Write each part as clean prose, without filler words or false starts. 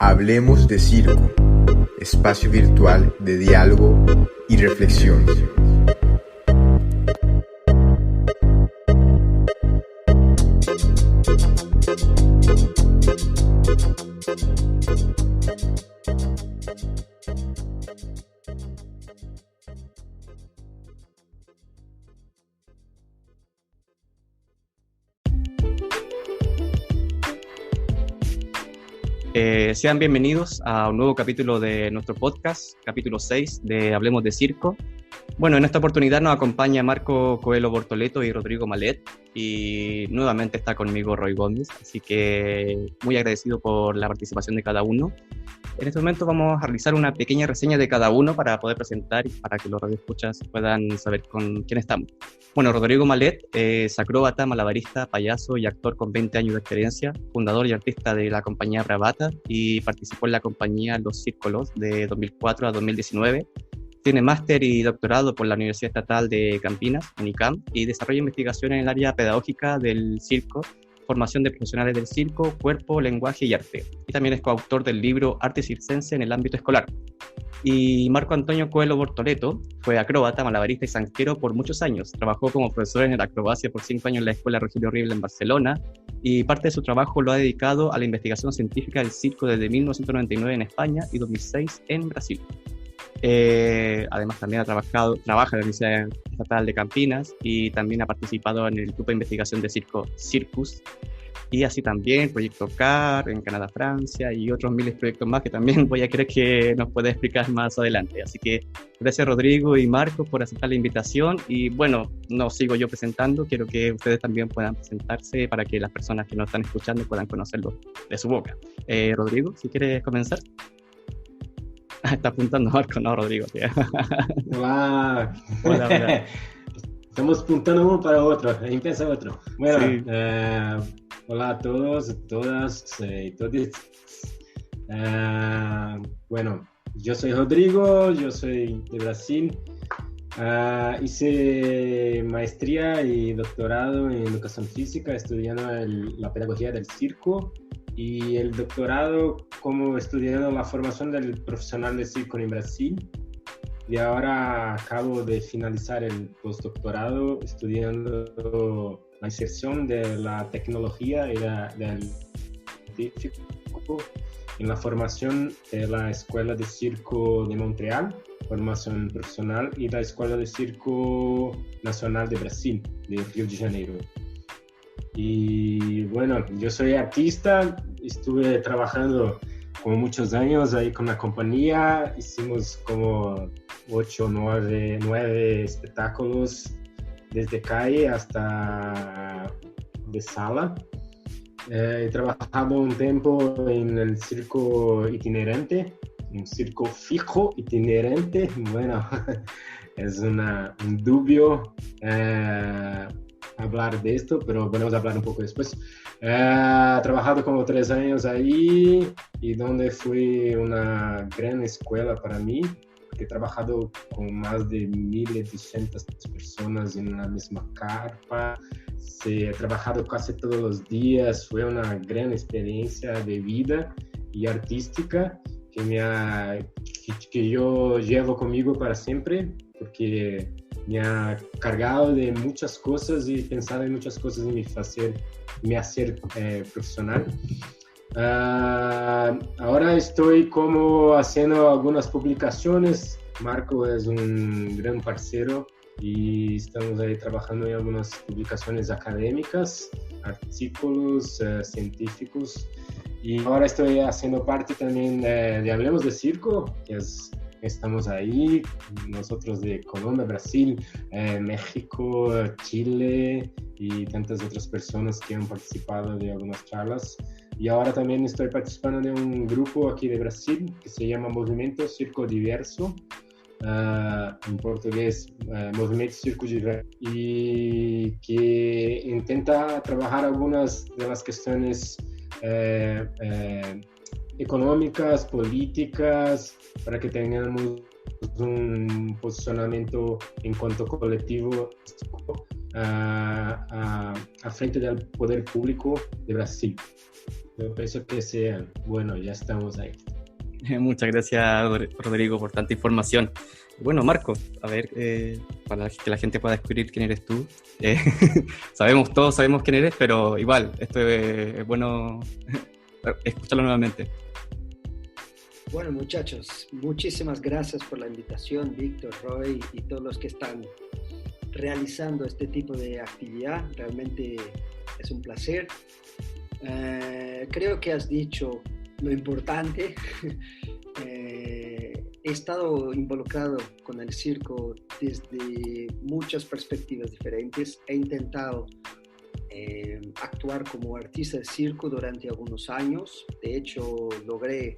Hablemos de Circo, espacio virtual de diálogo y reflexión. Sean bienvenidos a un nuevo capítulo de nuestro podcast, capítulo 6 de Hablemos de Circo. Bueno, en esta oportunidad nos acompaña Marco Coelho Bortoleto y Rodrigo Malet, y nuevamente está conmigo Roy Gómez, así que muy agradecido por la participación de cada uno. En este momento vamos a realizar una pequeña reseña de cada uno para poder presentar y para que los radioescuchas puedan saber con quién estamos. Bueno, Rodrigo Malet es acróbata, malabarista, payaso y actor con 20 años de experiencia, fundador y artista de la compañía Bravata y participó en la compañía Los Círculos de 2004 a 2019. Tiene máster y doctorado por la Universidad Estatal de Campinas, UNICAM, y desarrolla investigación en el área pedagógica del circo, formación de profesionales del circo, cuerpo, lenguaje y arte. Y también es coautor del libro Arte Circense en el ámbito escolar. Y Marco Antonio Coelho Bortoleto fue acróbata, malabarista y zanquero por muchos años. Trabajó como profesor en la acrobacia por 5 años en la Escuela Rogelio Rivel en Barcelona, y parte de su trabajo lo ha dedicado a la investigación científica del circo desde 1999 en España y 2006 en Brasil. Además también trabaja en la Universidad Estatal de Campinas y también ha participado en el grupo de investigación de circo Circus, y así también Proyecto CAR en Canadá, Francia, y otros miles de proyectos más que también voy a querer que nos pueda explicar más adelante. Así que gracias Rodrigo y Marcos por aceptar la invitación, y bueno, no sigo yo presentando, quiero que ustedes también puedan presentarse para que las personas que nos están escuchando puedan conocerlo de su boca. Rodrigo, si quieres comenzar. Está apuntando Marco, no Rodrigo. Hola. Hola. Estamos apuntando uno para otro, empieza otro. Bueno, Sí. Hola a todos, todas y todos. Bueno, yo soy Rodrigo, yo soy de Brasil. Hice maestría y doctorado en educación física, estudiando la pedagogía del circo, y el doctorado como estudiando la formación del profesional de circo en Brasil. Y ahora acabo de finalizar el postdoctorado estudiando la inserción de la tecnología y del científico en la formación de la Escuela de Circo de Montreal, formación profesional, y la Escuela de Circo Nacional de Brasil, de Río de Janeiro. Y bueno, yo soy artista, estuve trabajando como muchos años ahí con la compañía, hicimos como 8 o 9 espectáculos, desde calle hasta de sala. He trabajado un tiempo en el circo itinerante, un circo fijo itinerante. Bueno, es un dubio hablar de esto, pero podemos hablar un poco después. He trabajado como 3 años ahí, y donde fue una gran escuela para mí, porque he trabajado con más de 1.200 personas en la misma carpa. He trabajado casi todos los días, fue una gran experiencia de vida y artística que yo llevo conmigo para siempre, porque me ha cargado de muchas cosas y pensado en muchas cosas en me hacer profesional. Ahora estoy como haciendo algunas publicaciones. Marco es un gran parcero y estamos ahí trabajando en algunas publicaciones académicas, artículos científicos. Y ahora estoy haciendo parte también de Hablemos de Circo, que estamos ahí, nosotros de Colombia, Brasil, México, Chile y tantas otras personas que han participado de algunas charlas. Y ahora también estoy participando de un grupo aquí de Brasil que se llama Movimento Circo Diverso, en portugués, Movimento Circo Diverso, y que intenta trabajar algunas de las cuestiones económicas, políticas, para que tengamos un posicionamiento en cuanto colectivo a frente del poder público de Brasil. Yo pienso que sean. Bueno, ya estamos ahí. Muchas gracias, Rodrigo, por tanta información. Bueno, Marco, a ver, para que la gente pueda descubrir quién eres tú. Todos sabemos quién eres, pero igual, esto es bueno escucharlo nuevamente. Bueno, muchachos, muchísimas gracias por la invitación, Víctor, Roy y todos los que están realizando este tipo de actividad. Realmente es un placer. Creo que has dicho lo importante. He estado involucrado con el circo desde muchas perspectivas diferentes. He intentado actuar como artista de circo durante algunos años. De hecho, logré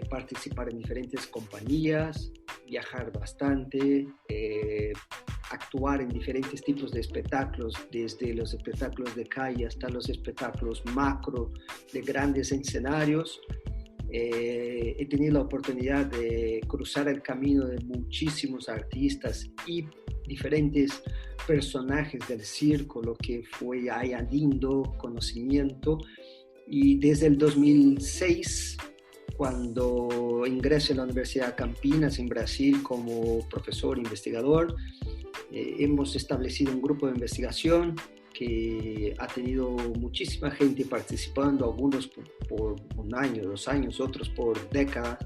participar en diferentes compañías, viajar bastante, actuar en diferentes tipos de espectáculos, desde los espectáculos de calle hasta los espectáculos macro de grandes escenarios. He tenido la oportunidad de cruzar el camino de muchísimos artistas y diferentes personajes del circo, lo que fue añadiendo conocimiento. Y desde el 2006, cuando ingresé a la Universidad Campinas en Brasil como profesor investigador, hemos establecido un grupo de investigación que ha tenido muchísima gente participando, algunos por un año, 2 años, otros por décadas.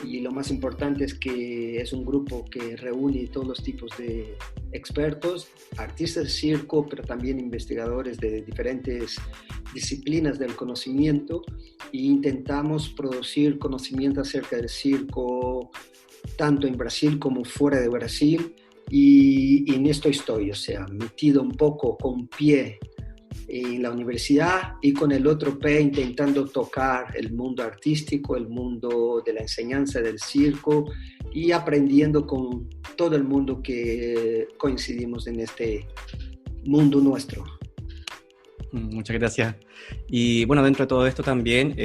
Y lo más importante es que es un grupo que reúne todos los tipos de expertos, artistas de circo, pero también investigadores de diferentes disciplinas del conocimiento, e intentamos producir conocimiento acerca del circo tanto en Brasil como fuera de Brasil, y en esto estoy, o sea, metido un poco con pie en la universidad y con el otro pie intentando tocar el mundo artístico, el mundo de la enseñanza del circo, y aprendiendo con todo el mundo que coincidimos en este mundo nuestro. Muchas gracias. Y bueno, dentro de todo esto también,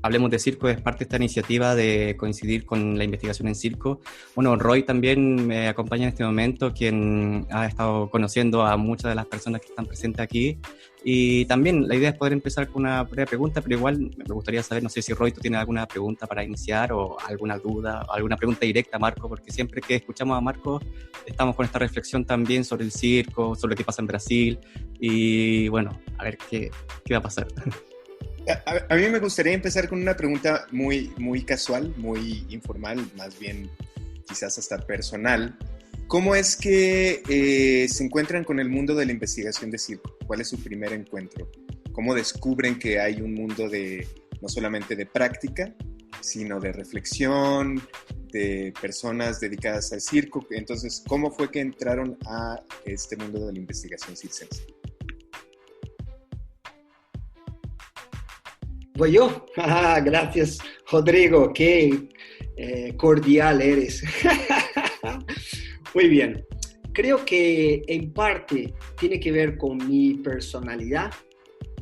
Hablemos de Circo es parte de esta iniciativa de coincidir con la investigación en circo. Bueno, Roy también me acompaña en este momento, quien ha estado conociendo a muchas de las personas que están presentes aquí. Y también la idea es poder empezar con una breve pregunta, pero igual me gustaría saber, no sé si Roy, tú tienes alguna pregunta para iniciar o alguna duda, o alguna pregunta directa a Marco, porque siempre que escuchamos a Marco estamos con esta reflexión también sobre el circo, sobre qué pasa en Brasil y bueno, a ver qué va a pasar. A mí me gustaría empezar con una pregunta muy casual, muy informal, más bien quizás hasta personal. ¿Cómo es que se encuentran con el mundo de la investigación de circo? ¿Cuál es su primer encuentro? ¿Cómo descubren que hay un mundo no solamente de práctica, sino de reflexión, de personas dedicadas al circo? Entonces, ¿cómo fue que entraron a este mundo de la investigación circense? ¿Voy yo? Gracias, Rodrigo, qué cordial eres. Muy bien. Creo que en parte tiene que ver con mi personalidad,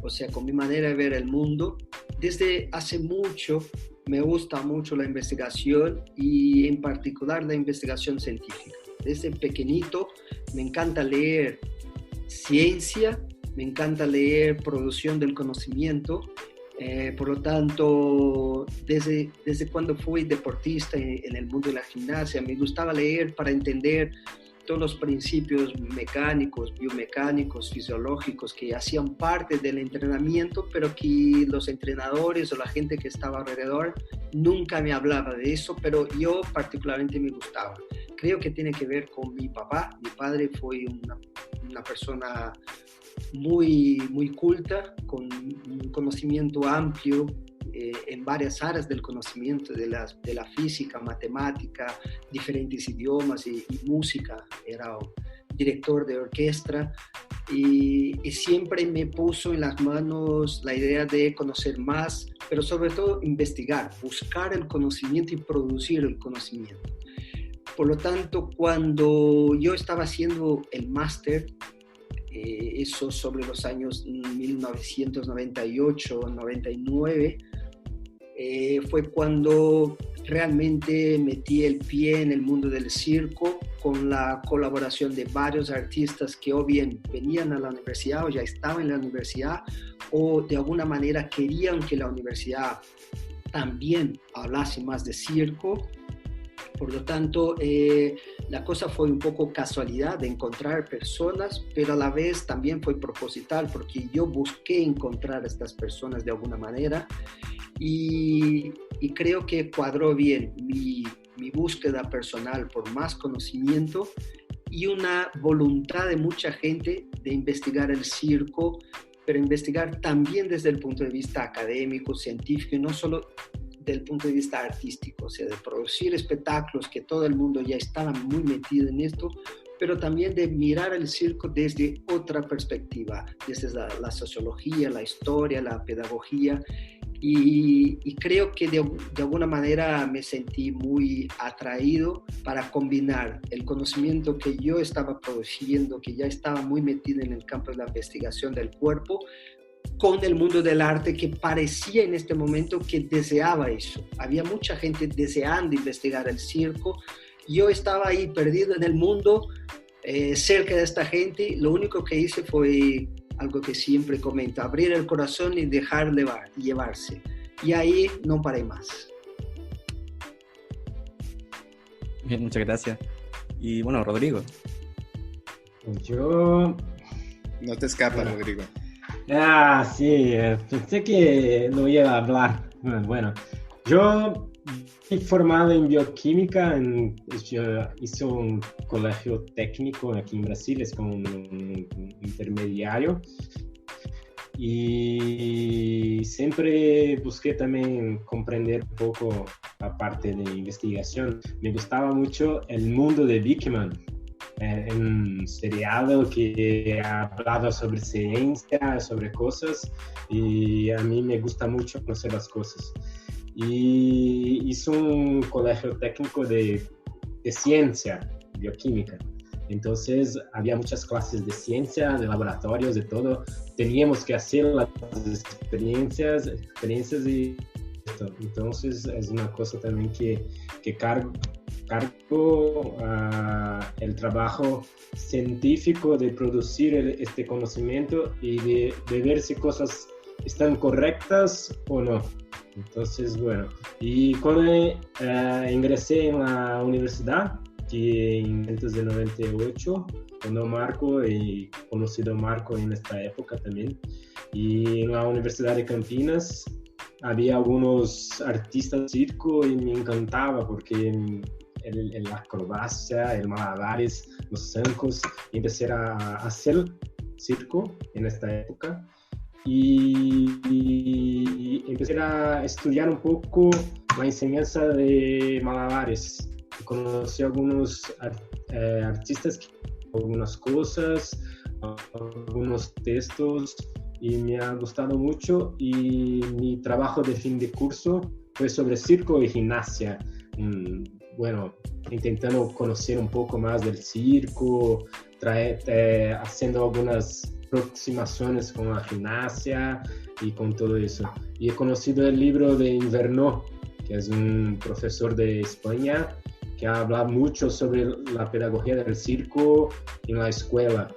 o sea, con mi manera de ver el mundo. Desde hace mucho me gusta mucho la investigación y en particular la investigación científica. Desde pequeñito me encanta leer ciencia, me encanta leer producción del conocimiento. Por lo tanto, desde cuando fui deportista en el mundo de la gimnasia, me gustaba leer para entender todos los principios mecánicos, biomecánicos, fisiológicos que hacían parte del entrenamiento, pero que los entrenadores o la gente que estaba alrededor nunca me hablaba de eso, pero yo particularmente me gustaba. Creo que tiene que ver con mi papá. Mi padre fue una persona muy culta, con un conocimiento amplio en varias áreas del conocimiento, de la física, matemática, diferentes idiomas y música. Era un director de orquesta y siempre me puso en las manos la idea de conocer más, pero sobre todo investigar, buscar el conocimiento y producir el conocimiento. Por lo tanto, cuando yo estaba haciendo el máster, eso sobre los años 1998-99, fue cuando realmente metí el pie en el mundo del circo con la colaboración de varios artistas que o bien venían a la universidad o ya estaban en la universidad o de alguna manera querían que la universidad también hablase más de circo. Por lo tanto, la cosa fue un poco casualidad de encontrar personas, pero a la vez también fue proposital porque yo busqué encontrar a estas personas de alguna manera y creo que cuadró bien mi búsqueda personal por más conocimiento y una voluntad de mucha gente de investigar el circo, pero investigar también desde el punto de vista académico, científico y no solo del punto de vista artístico, o sea, de producir espectáculos que todo el mundo ya estaba muy metido en esto, pero también de mirar el circo desde otra perspectiva, desde la sociología, la historia, la pedagogía, y creo que de alguna manera me sentí muy atraído para combinar el conocimiento que yo estaba produciendo, que ya estaba muy metido en el campo de la investigación del cuerpo, con el mundo del arte que parecía en este momento que deseaba eso. Había mucha gente deseando investigar el circo. Yo estaba ahí perdido en el mundo, cerca de esta gente. Lo único que hice fue algo que siempre comento, abrir el corazón y dejar llevarse. Y ahí no paré más. Bien, muchas gracias. Y bueno, Rodrigo. Yo... No te escapa, Rodrigo. Sí, pensé que no iba a hablar. Bueno, yo fui formado en bioquímica, hice un colegio técnico aquí en Brasil, es como un intermediario. Y siempre busqué también comprender un poco la parte de investigación. Me gustaba mucho el mundo de Bikman. Un seriado que hablaba sobre ciencia, sobre cosas, y a mí me gusta mucho conocer las cosas. Y hice un colegio técnico de ciencia, bioquímica. Entonces había muchas clases de ciencia, de laboratorios, de todo. Teníamos que hacer las experiencias y esto. Entonces es una cosa también que cargo el trabajo científico de producir este conocimiento y de ver si cosas están correctas o no. Entonces, bueno, y cuando ingresé en la universidad, que en antes de 98, cuando Marco, y conocido Marco en esta época también, y en la Universidad de Campinas había algunos artistas de circo y me encantaba porque el acrobacia, el malabares, los zancos, y empecé a hacer circo en esta época y empecé a estudiar un poco la enseñanza de malabares. Conocí a algunos artistas, algunas cosas, algunos textos y me ha gustado mucho, y mi trabajo de fin de curso fue sobre circo y gimnasia. Bueno, intentando conocer un poco más del circo, haciendo algunas aproximaciones con la gimnasia y con todo eso. Y he conocido el libro de Invernó, que es un profesor de España que habla mucho sobre la pedagogía del circo en la escuela.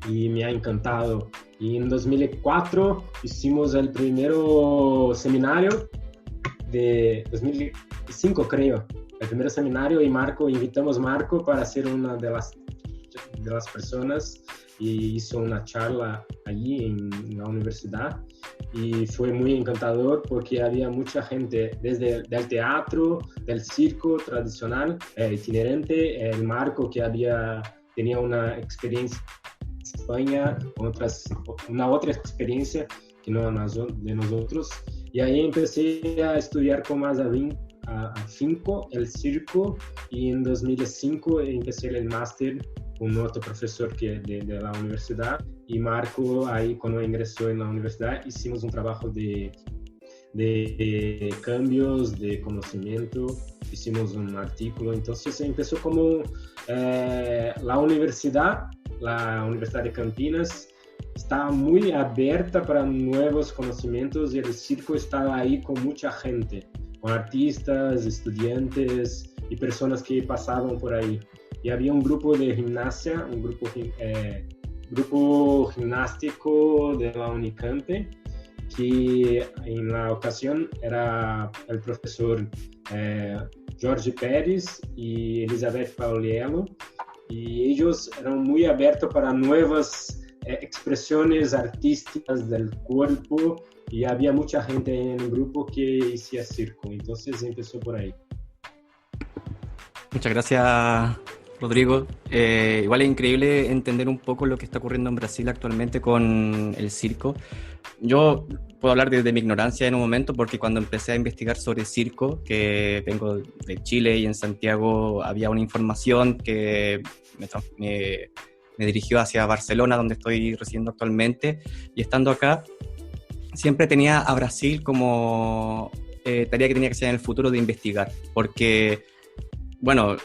Y me ha encantado. Y en 2004 hicimos el primer seminario de 2005, creo. El primer seminario, y invitamos a Marco para ser una de las personas, y hizo una charla allí en la universidad, y fue muy encantador porque había mucha gente desde del teatro, del circo tradicional, itinerante, el Marco que tenía una experiencia en España, una otra experiencia que no de nosotros, y ahí empecé a estudiar con más afinco el circo, y en 2005 empecé el máster con otro profesor de la universidad, y Marco, ahí cuando ingresó en la universidad, hicimos un trabajo de cambios de conocimiento, hicimos un artículo. Entonces empezó como la Universidad de Campinas estaba muy abierta para nuevos conocimientos, y el circo estaba ahí con mucha gente, con artistas, estudiantes y personas que pasaban por ahí. y había un grupo de gimnasia, grupo gimnástico de la Unicamp, que en la ocasión era el profesor Jorge Pérez y Elizabeth Pauliello, y ellos eran muy abiertos para nuevas expresiones artísticas del cuerpo, y había mucha gente en el grupo que hacía circo, entonces empezó por ahí. Muchas gracias, Rodrigo. Igual es increíble entender un poco lo que está ocurriendo en Brasil actualmente con el circo. Yo puedo hablar desde mi ignorancia en un momento, porque cuando empecé a investigar sobre circo, que vengo de Chile y en Santiago había una información que me dirigió hacia Barcelona, donde estoy residiendo actualmente, y estando acá, siempre tenía a Brasil como tarea que tenía que hacer en el futuro de investigar, porque, bueno,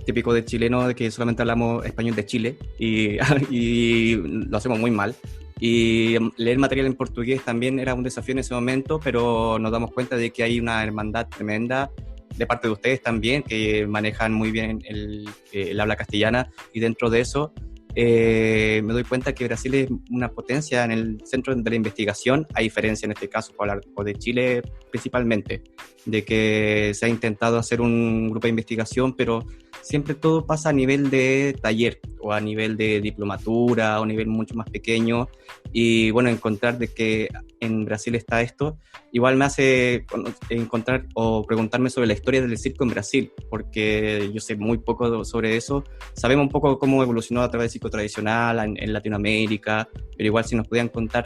típico de chileno de que solamente hablamos español de Chile y lo hacemos muy mal. Y leer material en portugués también era un desafío en ese momento, pero nos damos cuenta de que hay una hermandad tremenda de parte de ustedes también, que manejan muy bien el habla castellana, y dentro de eso me doy cuenta que Brasil es una potencia en el centro de la investigación, a diferencia en este caso, para hablar de Chile principalmente, de que se ha intentado hacer un grupo de investigación, pero siempre todo pasa a nivel de taller o a nivel de diplomatura o a nivel mucho más pequeño, y bueno, encontrar de que en Brasil está esto, igual me hace encontrar o preguntarme sobre la historia del circo en Brasil, porque yo sé muy poco sobre eso. Sabemos un poco cómo evolucionó a través del circo tradicional en Latinoamérica, pero igual si nos podían contar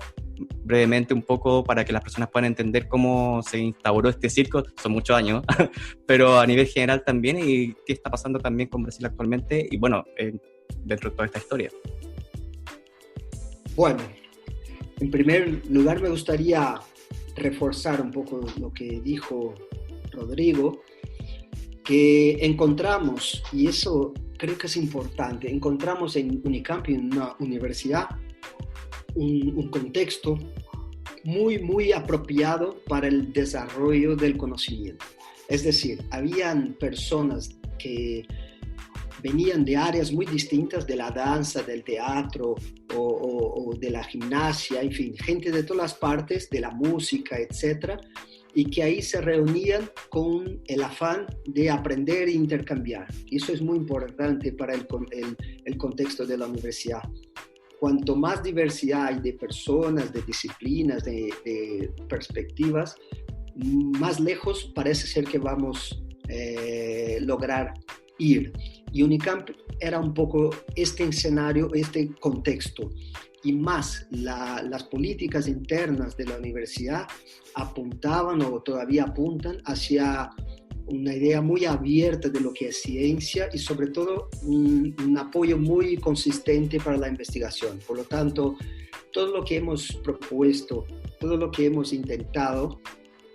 brevemente un poco para que las personas puedan entender cómo se instauró este circo, son muchos años, pero a nivel general también, y qué está pasando también con Brasil actualmente, y bueno, dentro de toda esta historia. Bueno, en primer lugar me gustaría reforzar un poco lo que dijo Rodrigo, que encontramos, y eso creo que es importante, encontramos en Unicamp, en una universidad, un contexto muy apropiado para el desarrollo del conocimiento. Es decir, habían personas que venían de áreas muy distintas, de la danza, del teatro o de la gimnasia, en fin, gente de todas las partes, de la música, etcétera, y que ahí se reunían con el afán de aprender e intercambiar. Y eso es muy importante para el contexto de la universidad. Cuanto más diversidad hay de personas, de disciplinas, de perspectivas, más lejos parece ser que vamos a lograr ir. Y Unicamp era un poco este escenario, este contexto. Y más las políticas internas de la universidad apuntaban o todavía apuntan hacia una idea muy abierta de lo que es ciencia y sobre todo un apoyo muy consistente para la investigación. Por lo tanto, todo lo que hemos propuesto, todo lo que hemos intentado,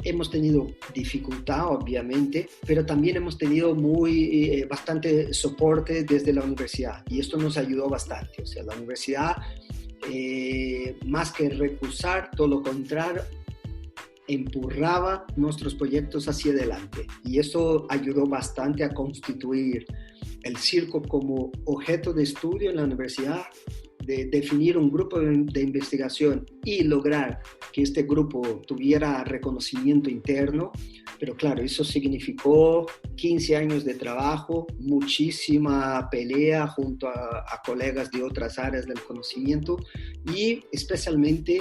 hemos tenido dificultad, obviamente, pero también hemos tenido bastante soporte desde la universidad y esto nos ayudó bastante. O sea, la universidad, más que recusar, todo lo contrario, empujaba nuestros proyectos hacia adelante y eso ayudó bastante a constituir el circo como objeto de estudio en la universidad, de definir un grupo de investigación y lograr que este grupo tuviera reconocimiento interno, pero claro, eso significó 15 años de trabajo, muchísima pelea junto a colegas de otras áreas del conocimiento y especialmente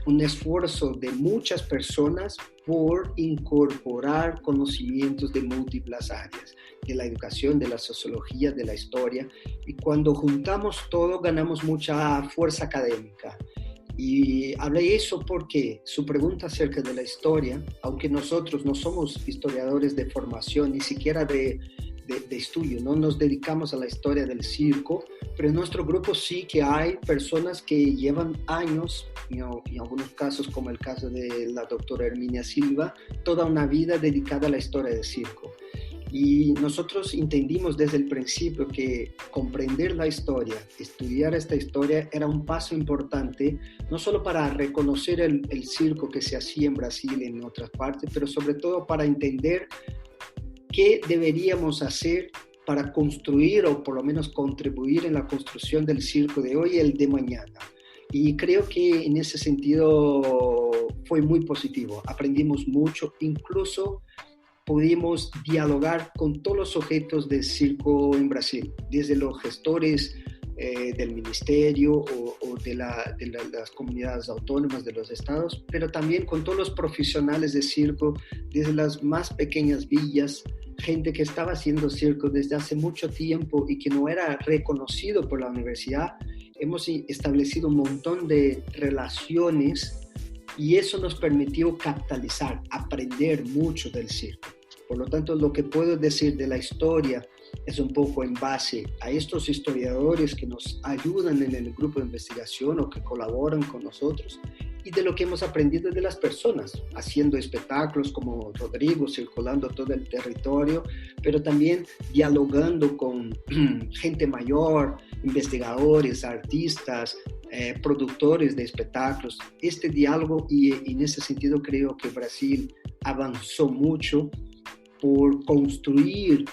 un esfuerzo de muchas personas por incorporar conocimientos de múltiples áreas, de la educación, de la sociología, de la historia, y cuando juntamos todo ganamos mucha fuerza académica. Y hablé eso porque su pregunta acerca de la historia, aunque nosotros no somos historiadores de formación, ni siquiera de estudio, no nos dedicamos a la historia del circo, pero en nuestro grupo sí que hay personas que llevan años, y en algunos casos, como el caso de la doctora Herminia Silva, toda una vida dedicada a la historia del circo. Y nosotros entendimos desde el principio que comprender la historia, estudiar esta historia era un paso importante, no solo para reconocer el circo que se hacía en Brasil y en otras partes, pero sobre todo para entender qué deberíamos hacer para construir o por lo menos contribuir en la construcción del circo de hoy y el de mañana. Y creo que en ese sentido fue muy positivo. Aprendimos mucho, incluso pudimos dialogar con todos los sujetos del circo en Brasil, desde los gestores del ministerio o de las comunidades autónomas de los estados, pero también con todos los profesionales de circo, desde las más pequeñas villas, gente que estaba haciendo circo desde hace mucho tiempo y que no era reconocido por la universidad. Hemos establecido un montón de relaciones y eso nos permitió capitalizar, aprender mucho del circo. Por lo tanto, lo que puedo decir de la historia es un poco en base a estos historiadores que nos ayudan en el grupo de investigación o que colaboran con nosotros y de lo que hemos aprendido de las personas, haciendo espectáculos como Rodrigo, circulando todo el territorio, pero también dialogando con gente mayor, investigadores, artistas, productores de espectáculos. Este diálogo, y en ese sentido creo que Brasil avanzó mucho por construir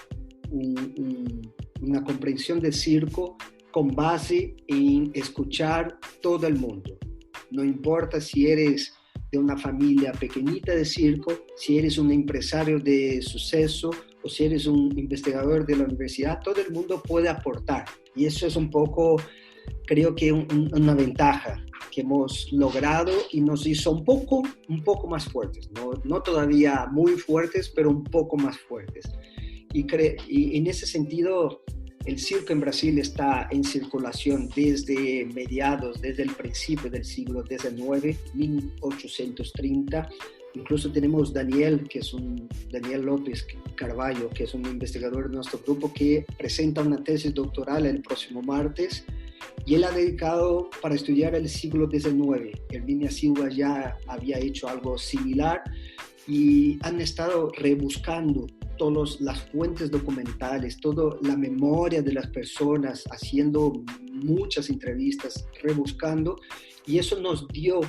una comprensión del circo con base en escuchar todo el mundo. No importa si eres de una familia pequeñita de circo, si eres un empresario de suceso o si eres un investigador de la universidad, todo el mundo puede aportar. Y eso es un poco, creo que una ventaja que hemos logrado y nos hizo un poco más fuertes. No todavía muy fuertes, pero un poco más fuertes. Y en ese sentido, el circo en Brasil está en circulación desde el principio del siglo XIX, 1830. Incluso tenemos Daniel López Carvalho, que es un investigador de nuestro grupo, que presenta una tesis doctoral el próximo martes, y él ha dedicado para estudiar el siglo XIX. Herminia Silva ya había hecho algo similar y han estado rebuscando todas las fuentes documentales, toda la memoria de las personas, haciendo muchas entrevistas, rebuscando, y eso nos dio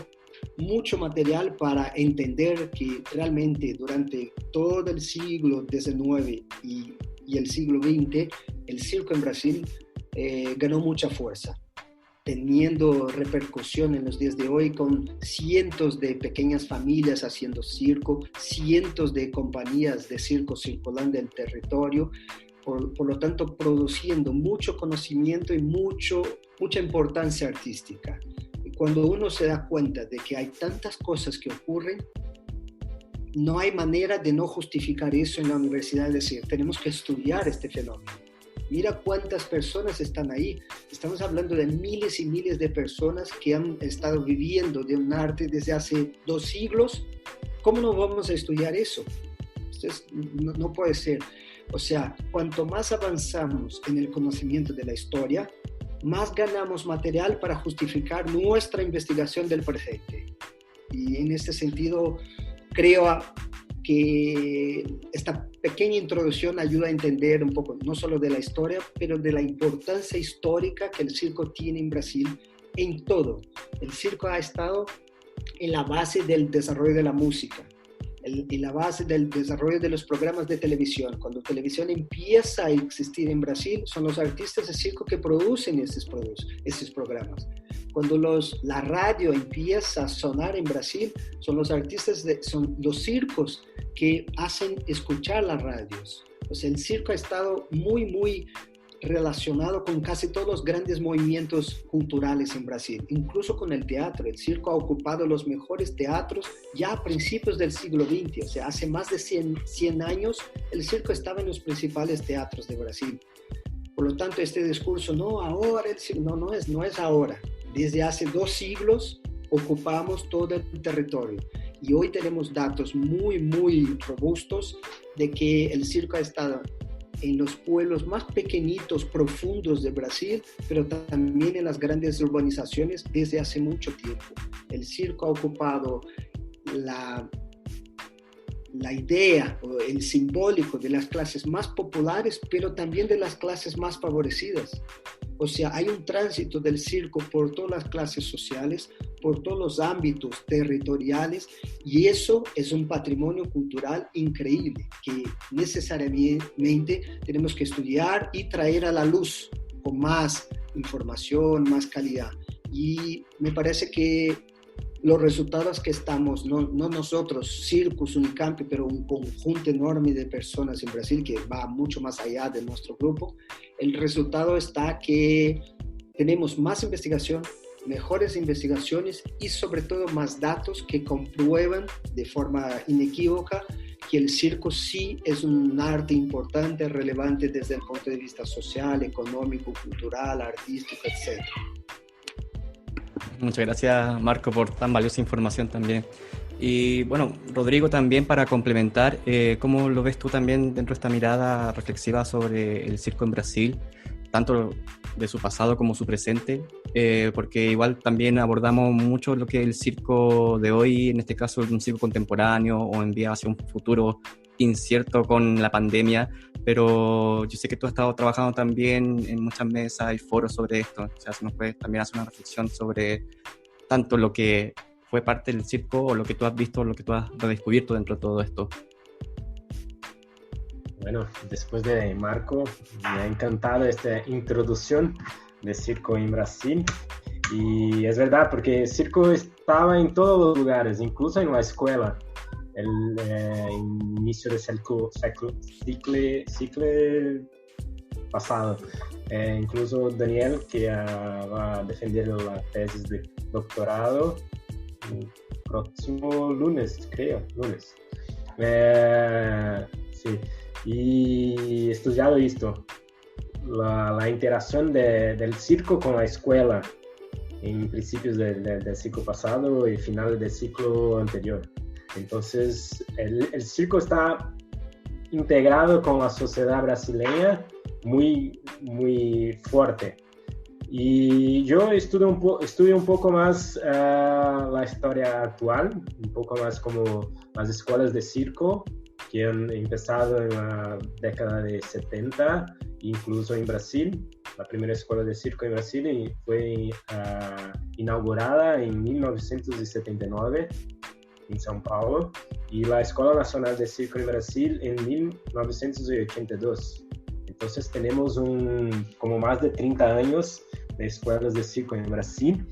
mucho material para entender que realmente durante todo el siglo XIX y el siglo XX, el circo en Brasil ganó mucha fuerza, teniendo repercusión en los días de hoy con cientos de pequeñas familias haciendo circo, cientos de compañías de circo circulando en el territorio, por lo tanto produciendo mucho conocimiento y mucha importancia artística. Y cuando uno se da cuenta de que hay tantas cosas que ocurren, no hay manera de no justificar eso en la universidad, es decir, tenemos que estudiar este fenómeno. Mira cuántas personas están ahí. Estamos hablando de miles y miles de personas que han estado viviendo de un arte desde hace 2 siglos. ¿Cómo no vamos a estudiar eso? Entonces, no puede ser. O sea, cuanto más avanzamos en el conocimiento de la historia, más ganamos material para justificar nuestra investigación del presente. Y en este sentido, creo que esta pequeña introducción ayuda a entender un poco, no solo de la historia, pero de la importancia histórica que el circo tiene en Brasil en todo. El circo ha estado en la base del desarrollo de la música, en la base del desarrollo de los programas de televisión. Cuando televisión empieza a existir en Brasil, son los artistas de circo que producen estos programas. Cuando la radio empieza a sonar en Brasil, son los circos que hacen escuchar las radios. O sea, el circo ha estado muy, muy relacionado con casi todos los grandes movimientos culturales en Brasil, incluso con el teatro. El circo ha ocupado los mejores teatros ya a principios del siglo XX, o sea, hace más de 100 años el circo estaba en los principales teatros de Brasil. Por lo tanto, este discurso, no, ahora el circo, no es ahora. Desde hace 2 siglos ocupamos todo el territorio y hoy tenemos datos muy, muy robustos de que el circo ha estado en los pueblos más pequeñitos, profundos de Brasil, pero también en las grandes urbanizaciones desde hace mucho tiempo. El circo ha ocupado la idea o el simbólico de las clases más populares, pero también de las clases más favorecidas. O sea, hay un tránsito del circo por todas las clases sociales, por todos los ámbitos territoriales, y eso es un patrimonio cultural increíble que necesariamente tenemos que estudiar y traer a la luz con más información, más calidad. Y me parece que los resultados que estamos, no nosotros, Circus Unicamp, pero un conjunto enorme de personas en Brasil que va mucho más allá de nuestro grupo, el resultado está que tenemos más investigación, mejores investigaciones y sobre todo más datos que comprueban de forma inequívoca que el circo sí es un arte importante, relevante desde el punto de vista social, económico, cultural, artístico, etc. Muchas gracias, Marco, por tan valiosa información también. Y bueno, Rodrigo, también para complementar, ¿cómo lo ves tú también dentro de esta mirada reflexiva sobre el circo en Brasil, tanto de su pasado como su presente? Porque igual también abordamos mucho lo que es el circo de hoy, en este caso un circo contemporáneo o en vía hacia un futuro incierto con la pandemia, pero yo sé que tú has estado trabajando también en muchas mesas y foros sobre esto, o sea, si nos puedes también hacer una reflexión sobre tanto lo que fue parte del circo o lo que tú has visto, lo que tú has redescubierto dentro de todo esto. Bueno, después de Marco, me ha encantado esta introducción de circo en Brasil. Y es verdad, porque el circo estaba en todos los lugares, incluso en la escuela. El inicio del ciclo pasado. Incluso Daniel, que va a defender la tesis de doctorado el próximo lunes, creo, lunes. Sí. Y he estudiado esto, la interacción del circo con la escuela en principios del ciclo pasado y finales del ciclo anterior. Entonces, el circo está integrado con la sociedad brasileña muy, muy fuerte. Y yo estudio un poco más la historia actual, un poco más como las escuelas de circo que han empezado en la década de 70, incluso en Brasil. La primera escuela de circo en Brasil fue inaugurada en 1979 en São Paulo, y la Escuela Nacional de Circo en Brasil en 1982. Entonces tenemos como más de 30 años de escuelas de circo en Brasil,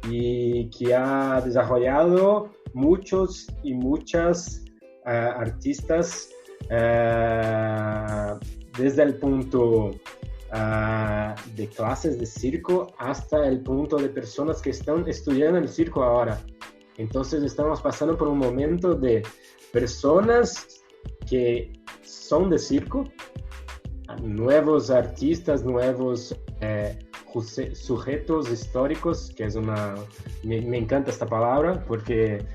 y que ha desarrollado muchos y muchas artistas desde el punto de clases de circo hasta el punto de personas que están estudiando el circo ahora. Entonces estamos pasando por un momento de personas que son de circo, nuevos artistas, nuevos sujetos históricos, que es me encanta esta palabra, porque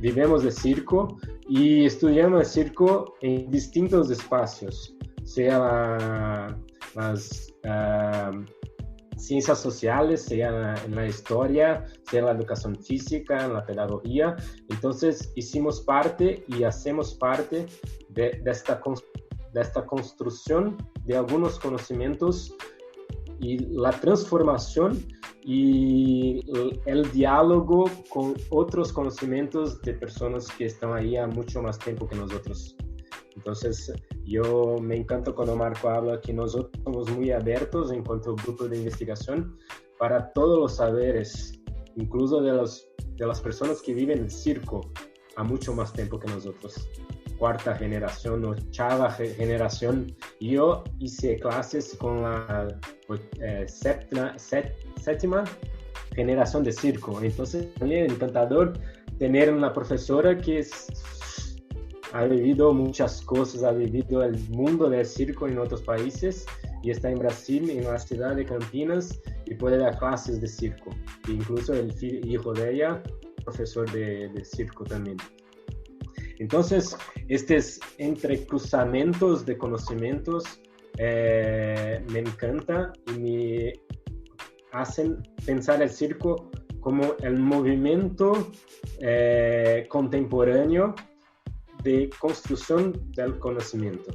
vivimos de circo y estudiamos el circo en distintos espacios, sea las ciencias sociales, sea en la historia, sea en la educación física, en la pedagogía. Entonces hicimos parte y hacemos parte de esta construcción de algunos conocimientos y la transformación y el diálogo con otros conocimientos de personas que están ahí a mucho más tiempo que nosotros. Entonces, yo me encanta cuando Marco habla que nosotros somos muy abiertos en cuanto al grupo de investigación para todos los saberes, incluso de las personas que viven en el circo a mucho más tiempo que nosotros. Cuarta generación, octava generación. Yo hice clases con la séptima generación de circo. Entonces, también es encantador tener una profesora que ha vivido muchas cosas, ha vivido el mundo del circo en otros países y está en Brasil, en la ciudad de Campinas, y puede dar clases de circo. E incluso el hijo de ella, profesor de circo también. Entonces, estos entrecruzamientos de conocimientos me encanta y me hacen pensar el circo como el movimiento contemporáneo de construcción del conocimiento.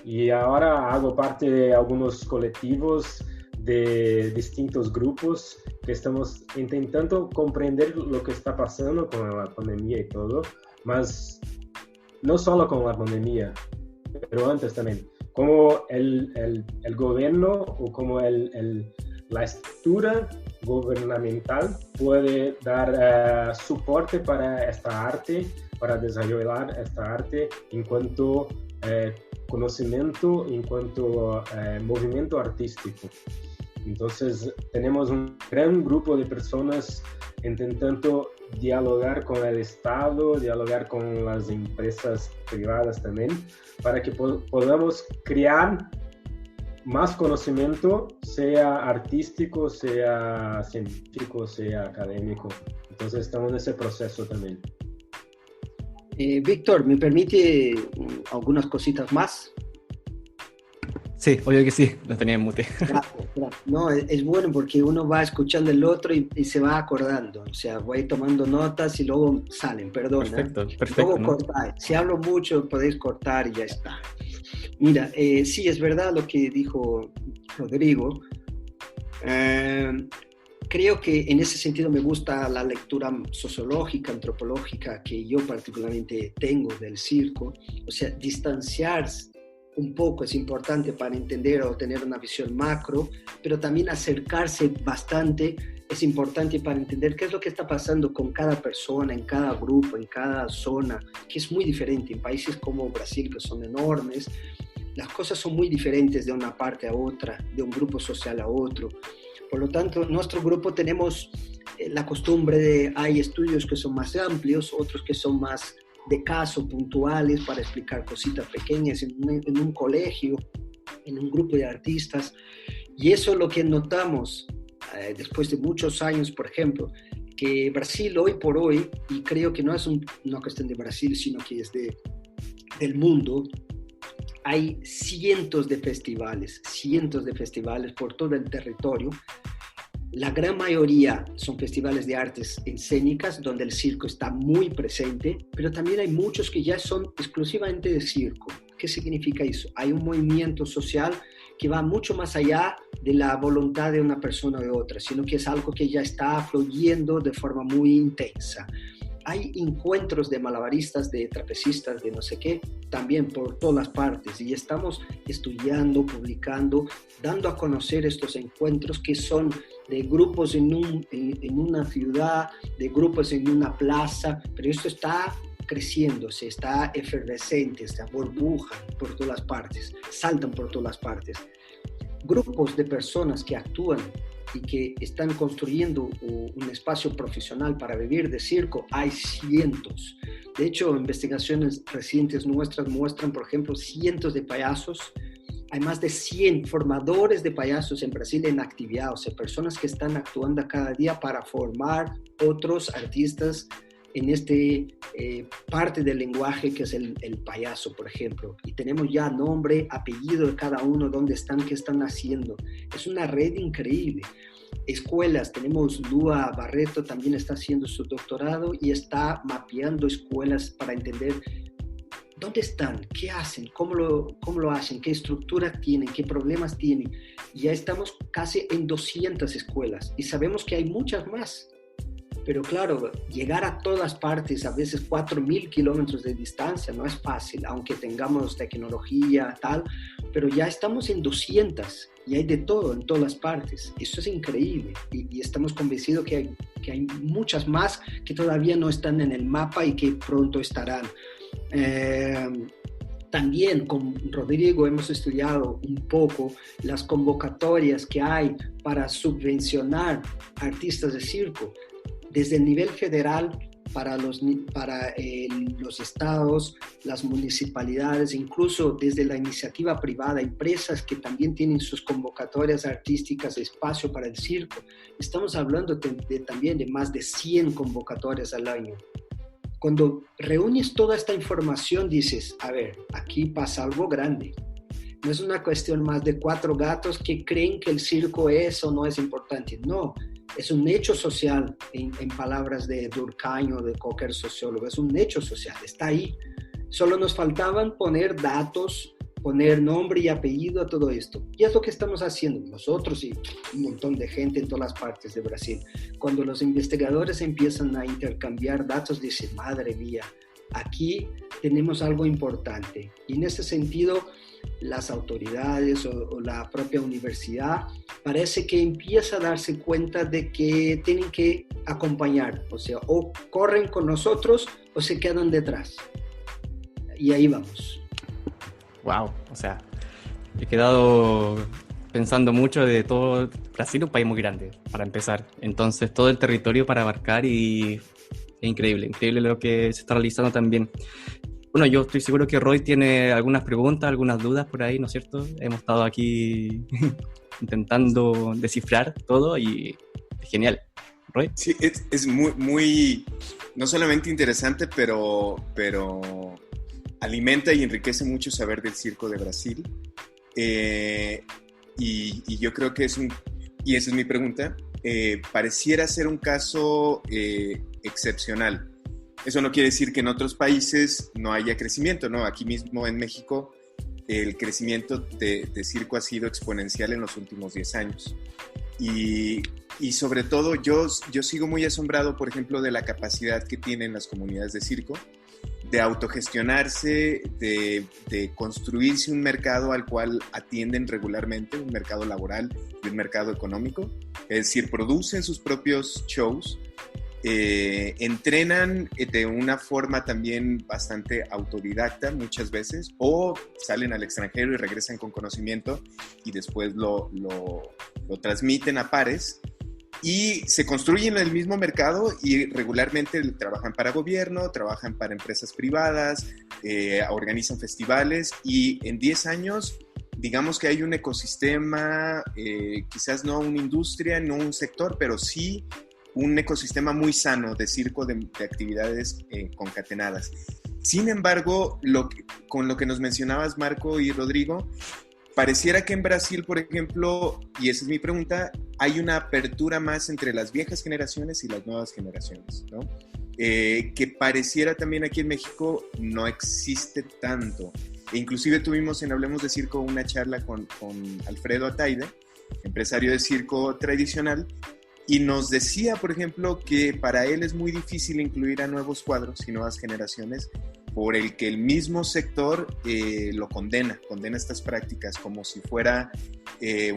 Y ahora hago parte de algunos colectivos de distintos grupos que estamos intentando comprender lo que está pasando con la pandemia y todo, mas no solo con la pandemia, pero antes también, como el gobierno o como la estructura gubernamental puede dar soporte para esta arte, para desarrollar esta arte en cuanto conocimiento, en cuanto movimiento artístico. Entonces tenemos un gran grupo de personas intentando dialogar con el Estado, dialogar con las empresas privadas también, para que podamos crear más conocimiento, sea artístico, sea científico, sea académico. Entonces estamos en ese proceso también. Víctor, ¿me permite algunas cositas más? Sí, obvio que sí, lo tenía en mute. Gracias. No, es bueno porque uno va escuchando el otro y se va acordando. O sea, voy tomando notas y luego salen, perdón. Perfecto. Luego ¿no? cortáis. Si hablo mucho, podéis cortar y ya está. Mira, sí, es verdad lo que dijo Rodrigo. Creo que en ese sentido me gusta la lectura sociológica, antropológica que yo particularmente tengo del circo. O sea, distanciarse un poco es importante para entender o tener una visión macro, pero también acercarse bastante es importante para entender qué es lo que está pasando con cada persona, en cada grupo, en cada zona, que es muy diferente. En países como Brasil, que son enormes, las cosas son muy diferentes de una parte a otra, de un grupo social a otro. Por lo tanto, en nuestro grupo tenemos la costumbre de, hay estudios que son más amplios, otros que son más de caso, puntuales, para explicar cositas pequeñas en un colegio, en un grupo de artistas. Y eso es lo que notamos después de muchos años, por ejemplo, que Brasil hoy por hoy, y creo que no es una cuestión de Brasil, sino que es del mundo, hay cientos de festivales por todo el territorio. La gran mayoría son festivales de artes escénicas donde el circo está muy presente, pero también hay muchos que ya son exclusivamente de circo. ¿Qué significa eso? Hay un movimiento social que va mucho más allá de la voluntad de una persona o de otra, sino que es algo que ya está fluyendo de forma muy intensa. Hay encuentros de malabaristas, de trapecistas, de no sé qué, también por todas las partes. Y estamos estudiando, publicando, dando a conocer estos encuentros que son de grupos en una ciudad, de grupos en una plaza, pero esto está creciendo, se está efervescente, está burbuja por todas las partes, saltan por todas las partes. Grupos de personas que actúan y que están construyendo un espacio profesional para vivir de circo, hay cientos. De hecho, investigaciones recientes nuestras muestran, por ejemplo, cientos de payasos. Hay más de 100 formadores de payasos en Brasil en actividad, o sea, personas que están actuando cada día para formar otros artistas en parte del lenguaje que es el payaso, por ejemplo. Y tenemos ya nombre, apellido de cada uno, dónde están, qué están haciendo. Es una red increíble. Escuelas, tenemos Lua Barreto, también está haciendo su doctorado y está mapeando escuelas para entender dónde están, qué hacen, cómo lo hacen, qué estructura tienen, qué problemas tienen. Ya estamos casi en 200 escuelas y sabemos que hay muchas más. Pero claro, llegar a todas partes, a veces 4.000 kilómetros de distancia, no es fácil, aunque tengamos tecnología, tal, pero ya estamos en 200 y hay de todo en todas las partes. Eso es increíble y estamos convencidos que hay muchas más que todavía no están en el mapa y que pronto estarán. También con Rodrigo hemos estudiado un poco las convocatorias que hay para subvencionar artistas de circo. Desde el nivel federal para los estados, las municipalidades, incluso desde la iniciativa privada, empresas que también tienen sus convocatorias artísticas de espacio para el circo. Estamos hablando también de más de 100 convocatorias al año. Cuando reúnes toda esta información dices, a ver, aquí pasa algo grande. No es una cuestión más de 4 gatos que creen que el circo es o no es importante. No. Es un hecho social, en palabras de Durkheim o de cualquier sociólogo, es un hecho social, está ahí. Solo nos faltaban poner datos poner nombre y apellido a todo esto. Y es lo que estamos haciendo nosotros y un montón de gente en todas las partes de Brasil. Cuando los investigadores empiezan a intercambiar datos, dicen, madre mía, aquí tenemos algo importante. Y en ese sentido, las autoridades o la propia universidad parece que empieza a darse cuenta de que tienen que acompañar, o sea, o corren con nosotros o se quedan detrás. Y ahí vamos. Wow, o sea, he quedado pensando mucho de todo Brasil, un país muy grande, para empezar. Entonces, todo el territorio para abarcar y es increíble lo que se está realizando también. Bueno, yo estoy seguro que Roy tiene algunas preguntas, algunas dudas por ahí, ¿no es cierto? Hemos estado aquí intentando descifrar todo y es genial. Roy. Sí, es muy, no solamente interesante, pero alimenta y enriquece mucho saber del circo de Brasil. Y yo creo que y esa es mi pregunta, pareciera ser un caso excepcional. Eso no quiere decir que en otros países no haya crecimiento, ¿no? Aquí mismo en México el crecimiento de circo ha sido exponencial en los últimos 10 años. Y sobre todo yo sigo muy asombrado, por ejemplo, de la capacidad que tienen las comunidades de circo de autogestionarse, de construirse un mercado al cual atienden regularmente, un mercado laboral y un mercado económico. Es decir, producen sus propios shows, entrenan de una forma también bastante autodidacta muchas veces, o salen al extranjero y regresan con conocimiento y después lo transmiten a pares y se construyen en el mismo mercado y regularmente trabajan para gobierno, trabajan para empresas privadas, organizan festivales y en 10 años digamos que hay un ecosistema, quizás no una industria, no un sector, pero sí un ecosistema muy sano de circo, de actividades concatenadas. Sin embargo, con lo que nos mencionabas, Marco y Rodrigo, pareciera que en Brasil, por ejemplo, y esa es mi pregunta, hay una apertura más entre las viejas generaciones y las nuevas generaciones, ¿no? Que pareciera también aquí en México no existe tanto. E inclusive tuvimos en Hablemos de Circo una charla con Alfredo Ataide, empresario de circo tradicional, y nos decía, por ejemplo, que para él es muy difícil incluir a nuevos cuadros y nuevas generaciones por el que el mismo sector lo condena estas prácticas como si fuera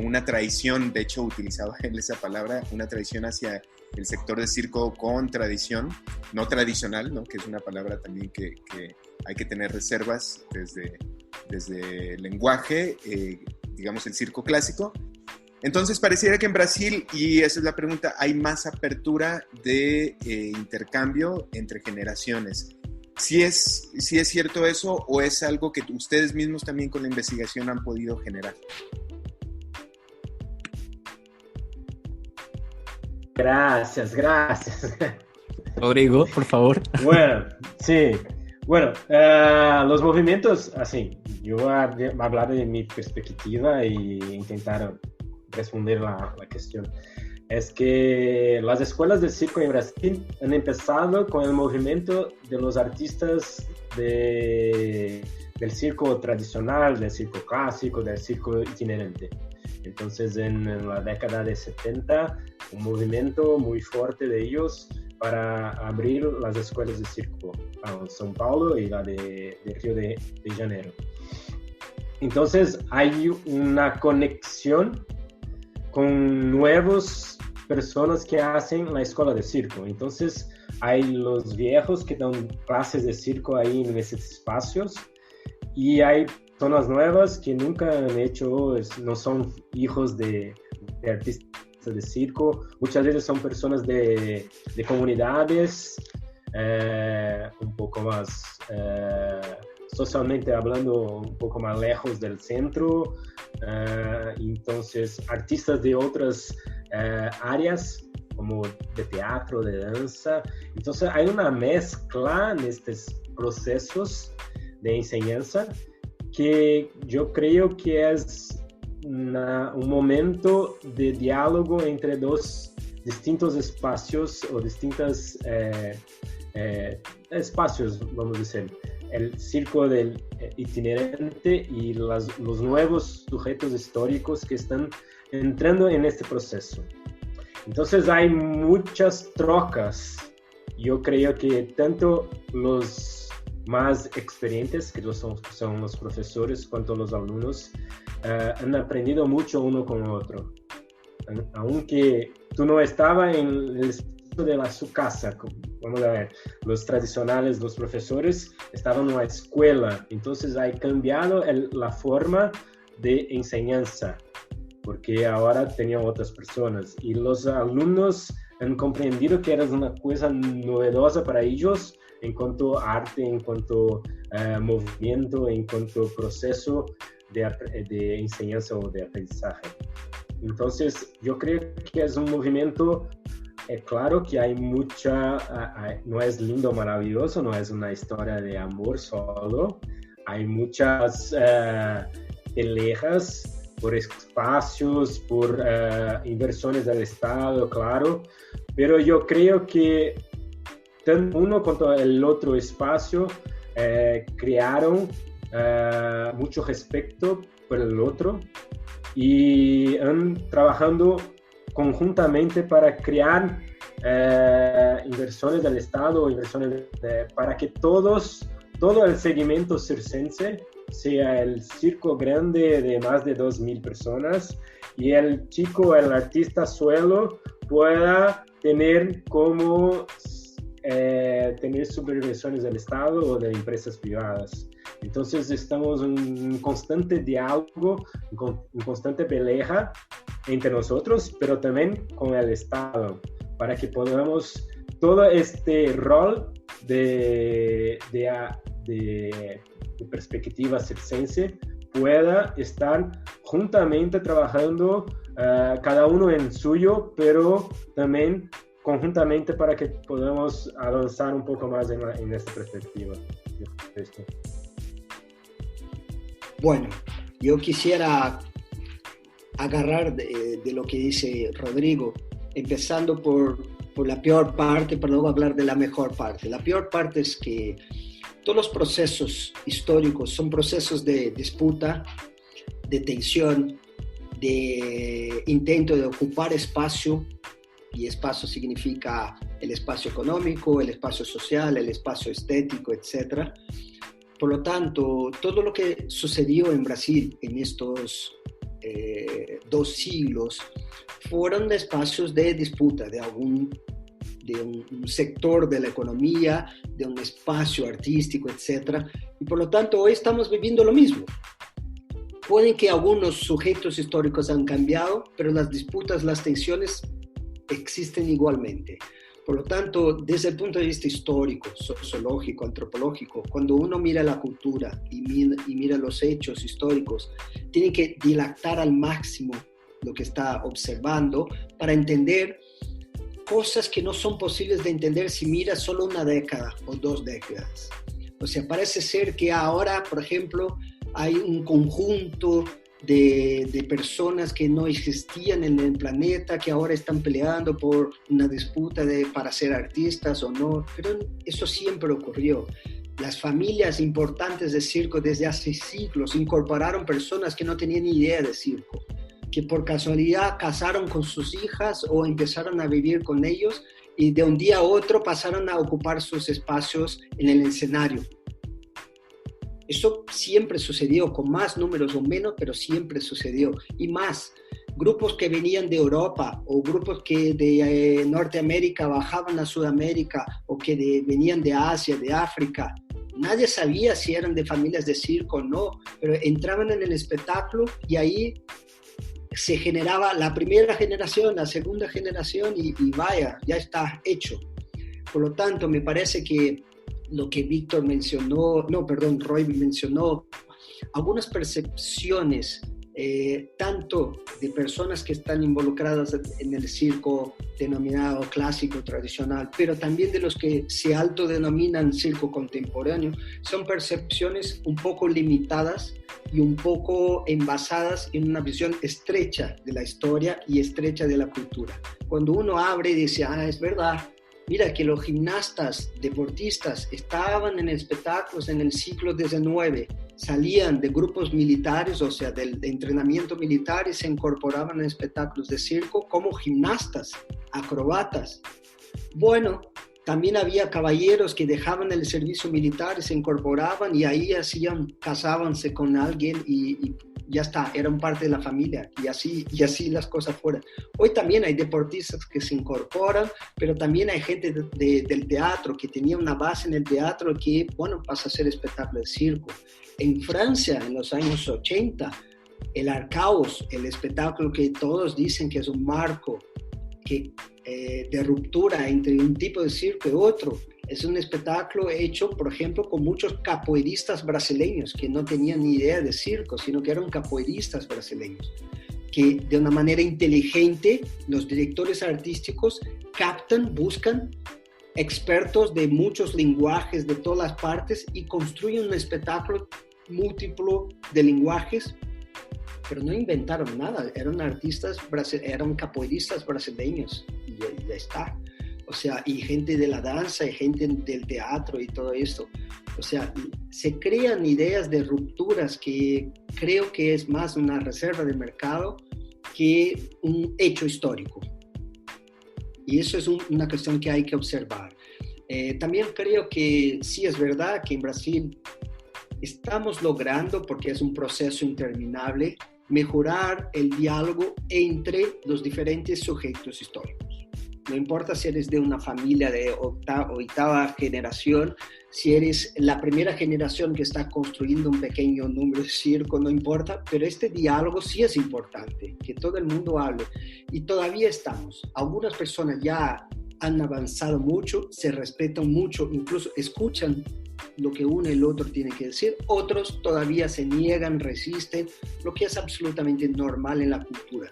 una traición. De hecho, utilizaba él esa palabra, una traición hacia el sector de circo con tradición, no tradicional, ¿no? Que es una palabra también que hay que tener reservas desde el lenguaje, digamos el circo clásico. Entonces pareciera que en Brasil, y esa es la pregunta, hay más apertura de intercambio entre generaciones. ¿Sí es cierto eso o es algo que ustedes mismos también con la investigación han podido generar? Gracias. Rodrigo, por favor. Bueno, sí. Bueno, los movimientos, así, yo voy a hablar de mi perspectiva y intentar responder la cuestión. Es que las escuelas de circo en Brasil han empezado con el movimiento de los artistas del circo tradicional, del circo clásico, del circo itinerante. Entonces, en la década de 70, un movimiento muy fuerte de ellos para abrir las escuelas de circo en São Paulo y la de Río de Janeiro. Entonces, hay una conexión con nuevas personas que hacen la escuela de circo. Entonces, hay los viejos que dan clases de circo ahí en esos espacios y hay personas nuevas que nunca han hecho, no son hijos de artistas de circo. Muchas veces son personas de comunidades un poco más, socialmente hablando, un poco más lejos del centro. Entonces, artistas de otras áreas, como de teatro, de danza. Entonces, hay una mezcla en estos procesos de enseñanza que yo creo que es un momento de diálogo entre dos distintos espacios o distintos espacios, vamos a decir. el circo del itinerante y los nuevos sujetos históricos que están entrando en este proceso. Entonces hay muchas trocas. Yo creo que tanto los más experientes, que son los profesores, cuanto los alumnos, han aprendido mucho uno con el otro. Aunque tú no estabas en el espacio de su casa, vamos a ver, los tradicionales, los profesores estaban en una escuela, entonces ha cambiado la forma de enseñanza, porque ahora tenían otras personas y los alumnos han comprendido que era una cosa novedosa para ellos en cuanto a arte, en cuanto a movimiento, en cuanto a proceso de enseñanza o de aprendizaje. Entonces, yo creo que es un movimiento, claro que hay no es lindo, maravilloso, no es una historia de amor solo, hay muchas peleas por espacios, por inversiones del Estado, claro, pero yo creo que tanto uno como el otro espacio crearon mucho respeto por el otro y han trabajando conjuntamente para crear inversiones del Estado, para que todo el segmento circense, sea el circo grande de más de 2,000 personas y el artista suelo pueda tener tener supervisiones del Estado o de empresas privadas. Entonces estamos en un constante diálogo, en constante pelea entre nosotros, pero también con el Estado, para que podamos todo este rol de perspectiva circense pueda estar juntamente trabajando, cada uno en suyo, pero también conjuntamente para que podamos avanzar un poco más en esta perspectiva. Bueno, yo quisiera agarrar de lo que dice Rodrigo, empezando por la peor parte, para luego hablar de la mejor parte. La peor parte es que todos los procesos históricos son procesos de disputa, de tensión, de intento de ocupar espacio, y espacio significa el espacio económico, el espacio social, el espacio estético, etc. Por lo tanto, todo lo que sucedió en Brasil en estos 2 siglos fueron espacios de disputa de un sector de la economía, de un espacio artístico, etc. Y por lo tanto, hoy estamos viviendo lo mismo. Pueden que algunos sujetos históricos han cambiado, pero las disputas, las tensiones existen igualmente. Por lo tanto, desde el punto de vista histórico, sociológico, antropológico, cuando uno mira la cultura y mira los hechos históricos, tiene que dilatar al máximo lo que está observando para entender cosas que no son posibles de entender si miras solo una década o 2 décadas. O sea, parece ser que ahora, por ejemplo, hay un conjunto de personas que no existían en el planeta, que ahora están peleando por una disputa para ser artistas o no, pero eso siempre ocurrió. Las familias importantes de circo desde hace siglos incorporaron personas que no tenían ni idea de circo, que por casualidad casaron con sus hijas o empezaron a vivir con ellos y de un día a otro pasaron a ocupar sus espacios en el escenario. Eso siempre sucedió, con más números o menos, pero siempre sucedió. Y más, grupos que venían de Europa o grupos que de Norteamérica bajaban a Sudamérica o que venían de Asia, de África. Nadie sabía si eran de familias de circo o no, pero entraban en el espectáculo y ahí se generaba la primera generación, la segunda generación y vaya, ya está hecho. Por lo tanto, me parece que lo que Roy mencionó, algunas percepciones, tanto de personas que están involucradas en el circo denominado clásico, tradicional, pero también de los que se autodenominan circo contemporáneo, son percepciones un poco limitadas y un poco envasadas en una visión estrecha de la historia y estrecha de la cultura. Cuando uno abre y dice, es verdad, Mira que los gimnastas, deportistas, estaban en espectáculos en el siglo XIX, salían de grupos militares, o sea, del entrenamiento militar y se incorporaban en espectáculos de circo como gimnastas, acrobatas. Bueno, también había caballeros que dejaban el servicio militar y se incorporaban y ahí casábanse con alguien y ya está, eran parte de la familia y así las cosas fueron. Hoy también hay deportistas que se incorporan, pero también hay gente del teatro que tenía una base en el teatro que, bueno, pasa a ser espectáculo de circo. En Francia, en los años 80, el Arcaos, el espectáculo que todos dicen que es un marco de ruptura entre un tipo de circo y otro, es un espectáculo hecho, por ejemplo, con muchos capoeiristas brasileños que no tenían ni idea de circo, sino que eran capoeiristas brasileños, que de una manera inteligente los directores artísticos buscan expertos de muchos lenguajes de todas las partes y construyen un espectáculo múltiplo de lenguajes, pero no inventaron nada, eran capoeiristas brasileños y ya está. O sea, y gente de la danza, y gente del teatro y todo esto. O sea, se crean ideas de rupturas que creo que es más una reserva de mercado que un hecho histórico. Y eso es una cuestión que hay que observar. También creo que sí es verdad que en Brasil estamos logrando, porque es un proceso interminable, mejorar el diálogo entre los diferentes sujetos históricos. No importa si eres de una familia de octava generación, si eres la primera generación que está construyendo un pequeño número de circo, no importa, pero este diálogo sí es importante, que todo el mundo hable. Y todavía estamos. Algunas personas ya han avanzado mucho, se respetan mucho, incluso escuchan lo que uno y el otro tiene que decir. Otros todavía se niegan, resisten, lo que es absolutamente normal en la cultura.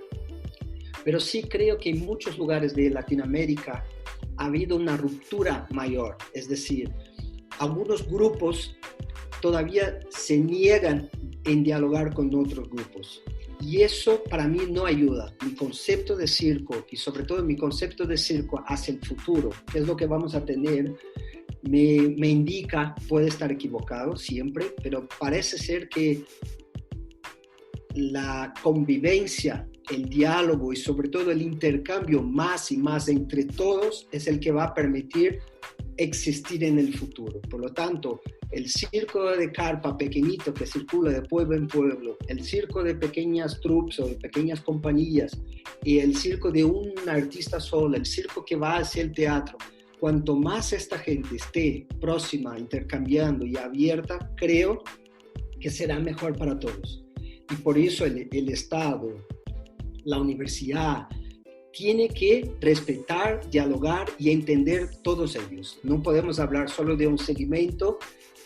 Pero sí creo que en muchos lugares de Latinoamérica ha habido una ruptura mayor. Es decir, algunos grupos todavía se niegan en dialogar con otros grupos. Y eso para mí no ayuda. Mi concepto de circo, y sobre todo mi concepto de circo hacia el futuro, que es lo que vamos a tener, me indica, puede estar equivocado siempre, pero parece ser que la convivencia, el diálogo y sobre todo el intercambio más y más entre todos es el que va a permitir existir en el futuro. Por lo tanto, el circo de carpa pequeñito que circula de pueblo en pueblo, el circo de pequeñas troupes o de pequeñas compañías y el circo de un artista solo, el circo que va hacia el teatro, cuanto más esta gente esté próxima, intercambiando y abierta, creo que será mejor para todos. Y por eso el Estado, la universidad, tiene que respetar, dialogar y entender todos ellos. No podemos hablar solo de un segmento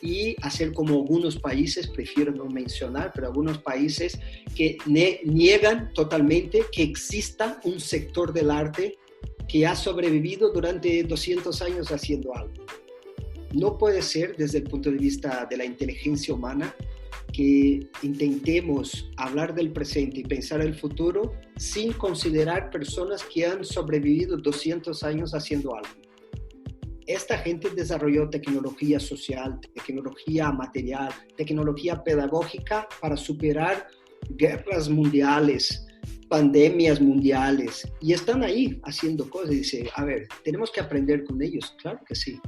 y hacer como algunos países, prefiero no mencionar, pero algunos países que niegan totalmente que exista un sector del arte que ha sobrevivido durante 200 años haciendo algo. No puede ser desde el punto de vista de la inteligencia humana que intentemos hablar del presente y pensar el futuro sin considerar personas que han sobrevivido 200 años haciendo algo. Esta gente desarrolló tecnología social, tecnología material, tecnología pedagógica para superar guerras mundiales, pandemias mundiales, y están ahí haciendo cosas. Y dice, a ver, tenemos que aprender con ellos, claro que sí.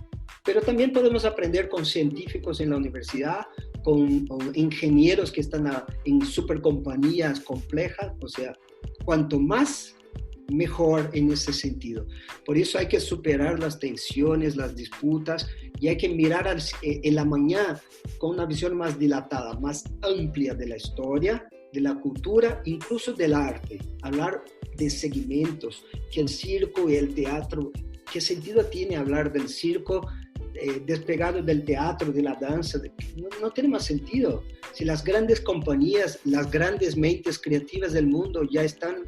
Pero también podemos aprender con científicos en la universidad, con ingenieros que están en supercompañías complejas. O sea, cuanto más, mejor en ese sentido. Por eso hay que superar las tensiones, las disputas, y hay que mirar en la mañana con una visión más dilatada, más amplia de la historia, de la cultura, incluso del arte. Hablar de segmentos, que el circo y el teatro, ¿qué sentido tiene hablar del circo despegado del teatro, de la danza? No tiene más sentido. Si las grandes compañías, las grandes mentes creativas del mundo ya están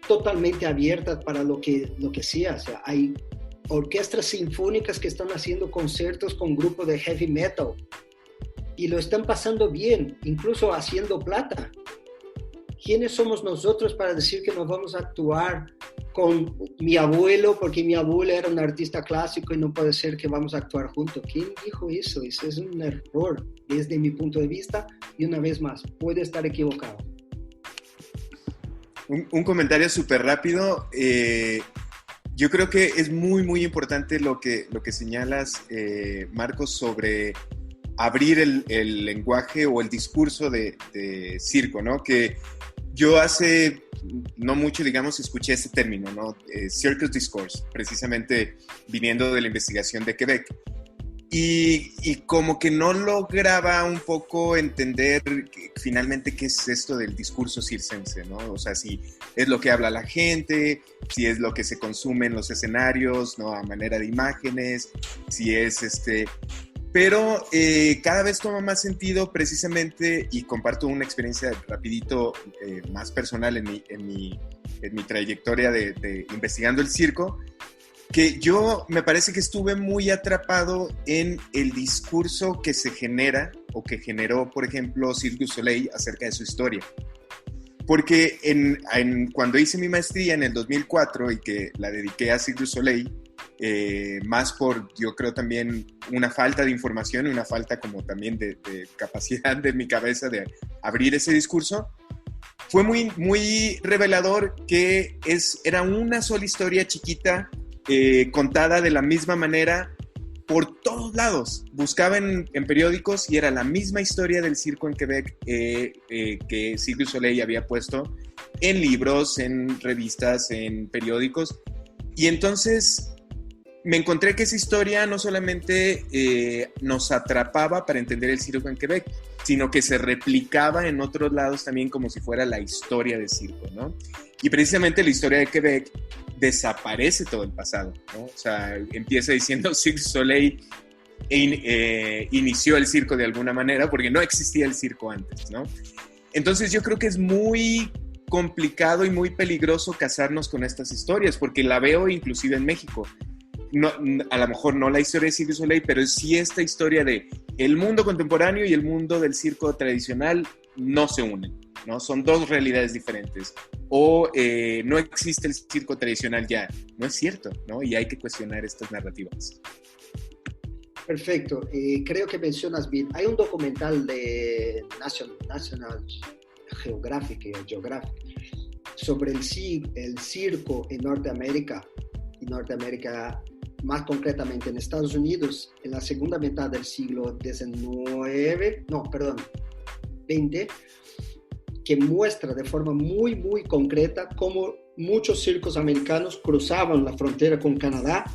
totalmente abiertas para lo que sea. O sea, hay orquestas sinfónicas que están haciendo conciertos con grupos de heavy metal y lo están pasando bien, incluso haciendo plata. ¿quiénes somos nosotros para decir que nos vamos a actuar con mi abuelo, porque mi abuelo era un artista clásico y no puede ser que vamos a actuar juntos? ¿Quién dijo eso? Eso es un error desde mi punto de vista, y una vez más, puede estar equivocado. Un comentario súper rápido. Yo creo que es muy, muy importante lo que señalas, Marcos, sobre abrir el lenguaje o el discurso de circo, ¿no? Que yo hace no mucho, digamos, escuché ese término, ¿no? Circus Discourse, precisamente viniendo de la investigación de Quebec. Y como que no lograba un poco entender finalmente qué es esto del discurso circense, ¿no? O sea, si es lo que habla la gente, si es lo que se consume en los escenarios, ¿no? A manera de imágenes, si es Pero cada vez toma más sentido precisamente, y comparto una experiencia rapidito más personal en mi trayectoria de investigando el circo, que yo me parece que estuve muy atrapado en el discurso que se genera o que generó, por ejemplo, Cirque du Soleil acerca de su historia. Porque cuando hice mi maestría en el 2004 y que la dediqué a Cirque du Soleil, más por, yo creo, también una falta de información y una falta como también de capacidad de mi cabeza de abrir ese discurso, fue muy, muy revelador que era una sola historia chiquita, contada de la misma manera por todos lados. Buscaba en periódicos y era la misma historia del circo en Quebec que Cirque du Soleil había puesto en libros, en revistas, en periódicos. Y entonces me encontré que esa historia no solamente nos atrapaba para entender el circo en Quebec, sino que se replicaba en otros lados también como si fuera la historia del circo, ¿no? Y precisamente la historia de Quebec desaparece todo el pasado, ¿no? O sea, empieza diciendo Cirque du Soleil inició el circo de alguna manera porque no existía el circo antes, ¿no? Entonces yo creo que es muy complicado y muy peligroso casarnos con estas historias, porque la veo inclusive en México. No, a lo mejor no la historia de Cirque du Soleil, pero sí esta historia de el mundo contemporáneo y el mundo del circo tradicional no se unen, ¿no? Son dos realidades diferentes. O no existe el circo tradicional ya. No es cierto, ¿no? Y hay que cuestionar estas narrativas. Perfecto. Creo que mencionas bien. Hay un documental de National Geographic sobre el circo en Norteamérica, más concretamente en Estados Unidos, en la segunda mitad del siglo XX, que muestra de forma muy, muy concreta cómo muchos circos americanos cruzaban la frontera con Canadá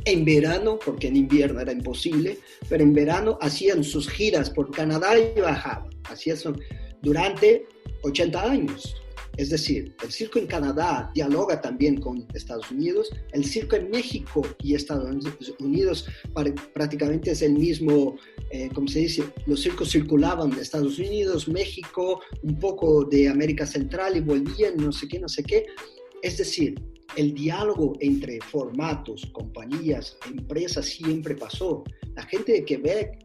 en verano, porque en invierno era imposible, pero en verano hacían sus giras por Canadá y bajaban. Hacían eso durante 80 años. Es decir, el circo en Canadá dialoga también con Estados Unidos, el circo en México y Estados Unidos prácticamente es el mismo, ¿cómo se dice? Los circos circulaban de Estados Unidos, México, un poco de América Central y volvían, no sé qué. Es decir, el diálogo entre formatos, compañías, empresas siempre pasó. La gente de Quebec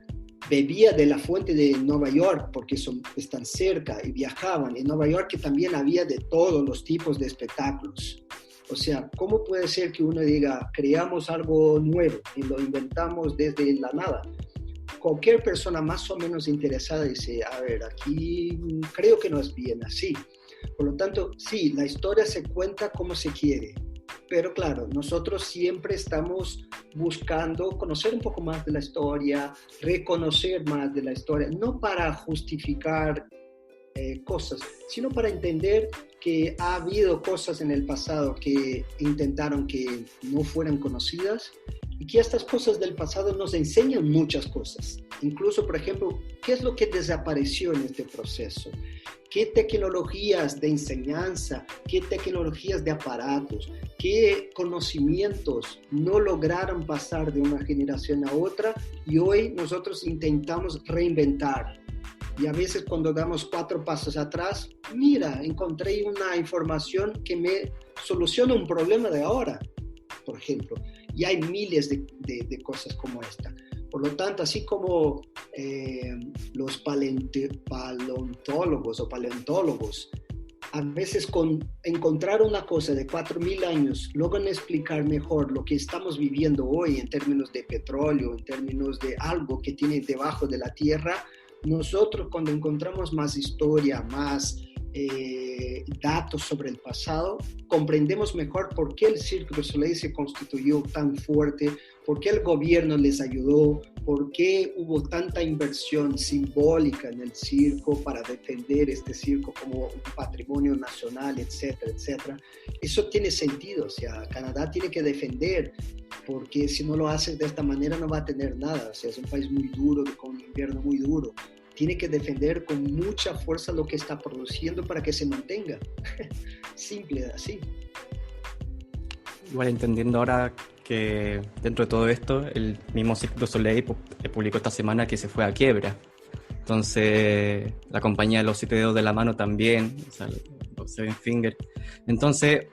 bebía de la fuente de Nueva York porque están cerca y viajaban. En Nueva York que también había de todos los tipos de espectáculos. O sea, ¿cómo puede ser que uno diga, creamos algo nuevo y lo inventamos desde la nada? Cualquier persona más o menos interesada dice, a ver, aquí creo que no es bien así. Por lo tanto, sí, la historia se cuenta como se quiere. Pero claro, nosotros siempre estamos buscando conocer un poco más de la historia, reconocer más de la historia, no para justificar cosas, sino para entender que ha habido cosas en el pasado que intentaron que no fueran conocidas y que estas cosas del pasado nos enseñan muchas cosas. Incluso, por ejemplo, ¿qué es lo que desapareció en este proceso? ¿Qué tecnologías de enseñanza, qué tecnologías de aparatos, qué conocimientos no lograron pasar de una generación a otra y hoy nosotros intentamos reinventar? Y a veces cuando damos 4 pasos atrás, mira, encontré una información que me soluciona un problema de ahora, por ejemplo. Y hay miles de cosas como esta. Por lo tanto, así como los paleontólogos a veces con encontrar una cosa de 4.000 años, logran explicar mejor lo que estamos viviendo hoy en términos de petróleo, en términos de algo que tiene debajo de la tierra. Nosotros cuando encontramos más historia, más datos sobre el pasado, comprendemos mejor por qué el Cirque du Soleil se constituyó tan fuerte, por qué el gobierno les ayudó, por qué hubo tanta inversión simbólica en el circo para defender este circo como un patrimonio nacional, etcétera, etcétera. Eso tiene sentido, o sea, Canadá tiene que defender, porque si no lo hace de esta manera no va a tener nada, o sea, es un país muy duro, con un invierno muy duro. Tiene que defender con mucha fuerza lo que está produciendo para que se mantenga. Simple, así. Igual entendiendo ahora que dentro de todo esto, el mismo Cirque du Soleil publicó esta semana que se fue a quiebra. Entonces, la compañía de los 7 dedos de la mano también, o sea, los Seven Fingers. Entonces,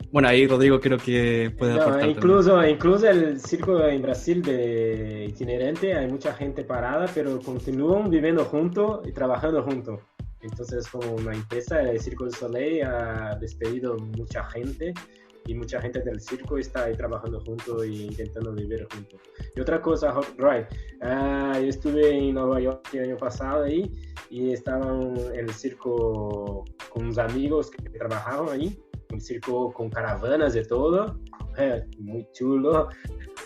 bueno, ahí Rodrigo creo que puede aportar. Incluso el circo en Brasil de itinerante, hay mucha gente parada, pero continúan viviendo juntos y trabajando juntos. Entonces, como una empresa, el Cirque du Soleil ha despedido mucha gente y mucha gente del circo está ahí trabajando juntos e intentando vivir juntos. Y otra cosa, Roy, yo estuve en Nueva York el año pasado ahí y estaba en el circo con unos amigos que trabajaban ahí. Un circo con caravanas de todo, muy chulo.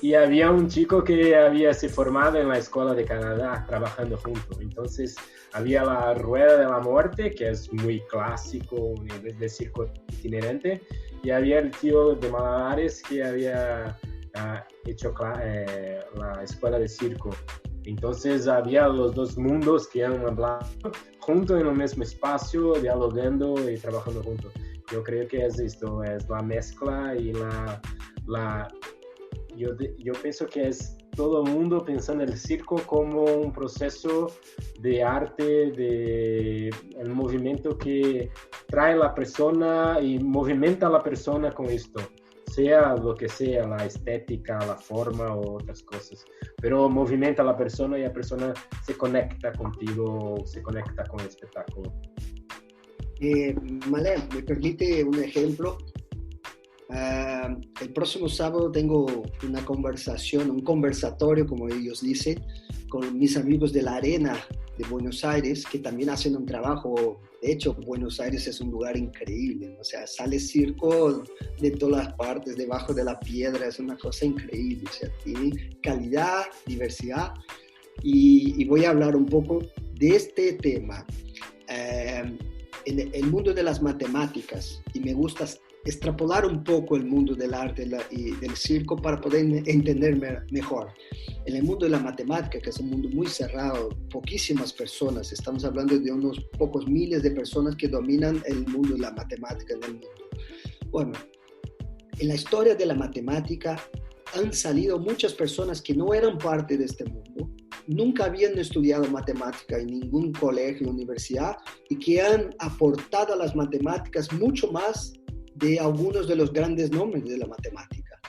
Y había un chico que había se formado en la Escuela de Canadá trabajando juntos. Entonces había la Rueda de la Muerte, que es muy clásico de circo itinerante, y había el tío de Malabares que había hecho la Escuela de Circo. Entonces había los dos mundos que han hablado juntos en el mismo espacio, dialogando y trabajando juntos. Yo creo que es esto, es la mezcla y yo pienso que es todo el mundo pensando en el circo como un proceso de arte, de el movimiento que trae a la persona y movimenta a la persona con esto, sea lo que sea, la estética, la forma o otras cosas, pero movimenta a la persona y la persona se conecta contigo, se conecta con el espectáculo. Malé, ¿me permite un ejemplo? El próximo sábado tengo una conversación, un conversatorio, como ellos dicen, con mis amigos de la Arena de Buenos Aires, que también hacen un trabajo. De hecho, Buenos Aires es un lugar increíble, ¿no? O sea, sale circo de todas las partes, debajo de la piedra, es una cosa increíble, o sea, tiene calidad, diversidad, y voy a hablar un poco de este tema. En el mundo de las matemáticas, y me gusta extrapolar un poco el mundo del arte y del circo para poder entenderme mejor. En el mundo de la matemática, que es un mundo muy cerrado, poquísimas personas, estamos hablando de unos pocos miles de personas que dominan el mundo de la matemática en el mundo. Bueno, en la historia de la matemática han salido muchas personas que no eran parte de este mundo, nunca habían estudiado matemática en ningún colegio o universidad y que han aportado a las matemáticas mucho más de algunos de los grandes nombres de la matemática.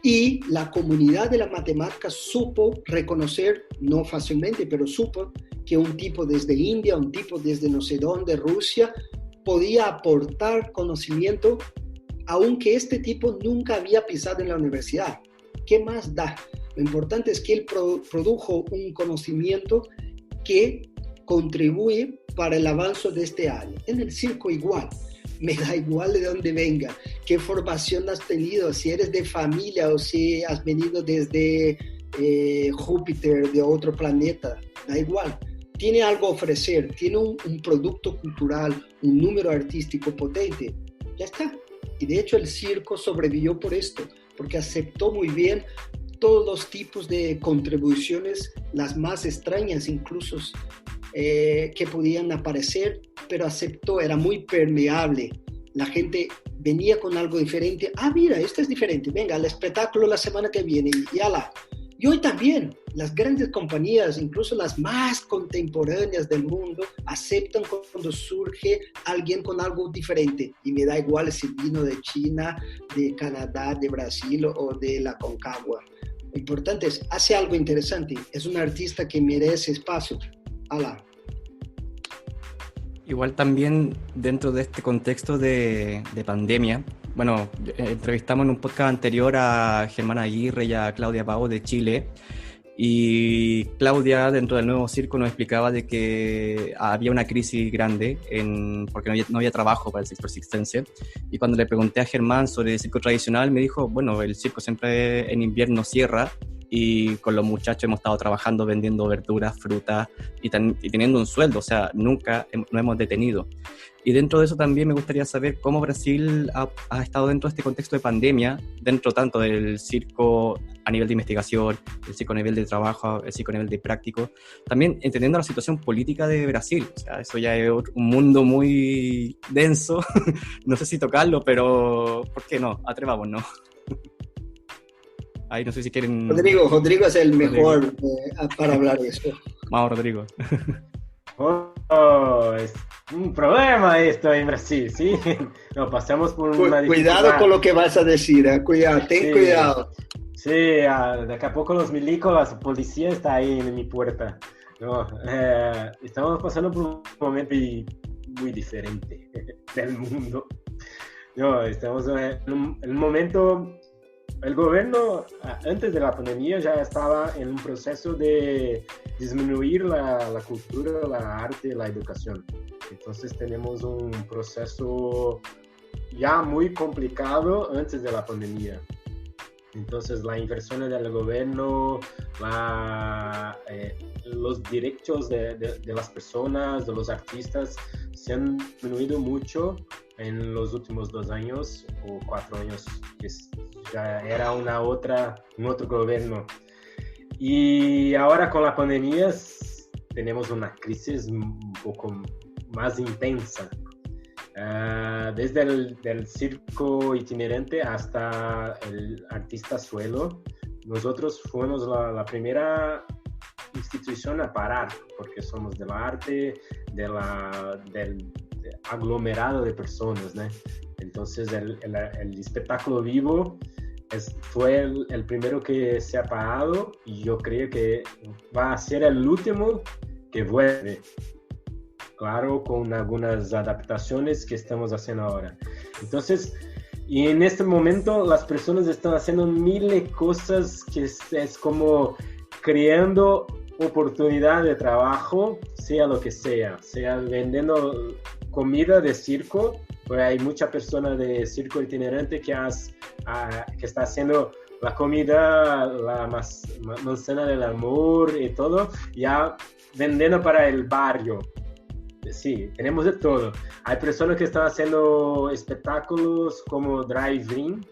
Y la comunidad de la matemática supo reconocer, no fácilmente, pero supo que un tipo desde India, un tipo desde no sé dónde, Rusia, podía aportar conocimiento, aunque este tipo nunca había pisado en la universidad. ¿Qué más da? Lo importante es que él produjo un conocimiento que contribuye para el avance de este año. En el circo igual. Me da igual de dónde venga, qué formación has tenido, si eres de familia o si has venido desde Júpiter, de otro planeta, da igual. Tiene algo a ofrecer, tiene un producto cultural, un número artístico potente, ya está. Y de hecho el circo sobrevivió por esto, porque aceptó muy bien todos los tipos de contribuciones, las más extrañas incluso, que podían aparecer, pero aceptó, era muy permeable. La gente venía con algo diferente. Mira, esto es diferente. Venga, al espectáculo la semana que viene y ala. Y hoy también, las grandes compañías, incluso las más contemporáneas del mundo, aceptan cuando surge alguien con algo diferente. Y me da igual si vino de China, de Canadá, de Brasil o de la Concagua. Lo importante es, hace algo interesante. Es un artista que merece espacio. Ala. Igual también dentro de este contexto de pandemia, bueno, entrevistamos en un podcast anterior a Germán Aguirre y a Claudia Pavo de Chile, y Claudia dentro del nuevo circo nos explicaba de que había una crisis grande porque no había trabajo para el sector circense, y cuando le pregunté a Germán sobre el circo tradicional me dijo, bueno, el circo siempre en invierno cierra, y con los muchachos hemos estado trabajando vendiendo verduras, frutas y teniendo un sueldo, o sea, nunca nos hemos detenido. Y dentro de eso también me gustaría saber cómo Brasil ha estado dentro de este contexto de pandemia, dentro tanto del circo a nivel de investigación, el circo a nivel de trabajo, el circo a nivel de práctico, también entendiendo la situación política de Brasil. O sea, eso ya es un mundo muy denso, no sé si tocarlo, pero ¿por qué no? Atrevámonos. Ahí no sé si quieren... Rodrigo es el mejor para hablar de eso. Vamos, Rodrigo. Es un problema esto en Brasil, ¿sí? No, pasamos por una dificultad. Cuidado con lo que vas a decir, cuidado, ten cuidado. Sí, de acá a poco los milicos, la policía está ahí en mi puerta. No, estamos pasando por un momento muy diferente del mundo. No, estamos en un momento... El gobierno, antes de la pandemia, ya estaba en un proceso de disminuir la cultura, la arte, la educación. Entonces tenemos un proceso ya muy complicado antes de la pandemia. Entonces la inversión del gobierno, los derechos de las personas, de los artistas, se han disminuido mucho en los últimos 2 años o 4 años, que ya era un otro gobierno. Y ahora con la pandemia tenemos una crisis un poco más intensa. Desde el circo itinerante hasta el artista suelo, nosotros fuimos la primera institución a parar, porque somos del arte, del aglomerado de personas, ¿no? Entonces el espectáculo vivo fue el primero que se ha parado, y yo creo que va a ser el último que vuelve. Claro, con algunas adaptaciones que estamos haciendo ahora. Entonces, y en este momento las personas están haciendo miles de cosas que es como creando oportunidad de trabajo, sea lo que sea vendiendo comida de circo, pues hay mucha persona de circo itinerante que está haciendo la comida, la manzana del amor y todo, ya vendiendo para el barrio. Sí, tenemos de todo. Hay personas que están haciendo espectáculos como drive-in,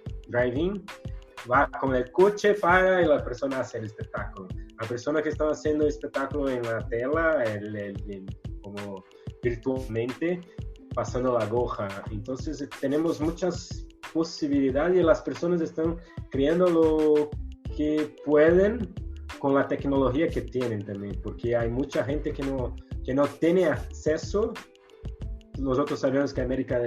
va con el coche, paga y la persona hace el espectáculo. Hay personas que están haciendo espectáculo en la tela, como virtualmente, pasando la aguja. Entonces tenemos muchas posibilidades y las personas están creando lo que pueden con la tecnología que tienen también, porque hay mucha gente que no tiene acceso. Nosotros sabemos que América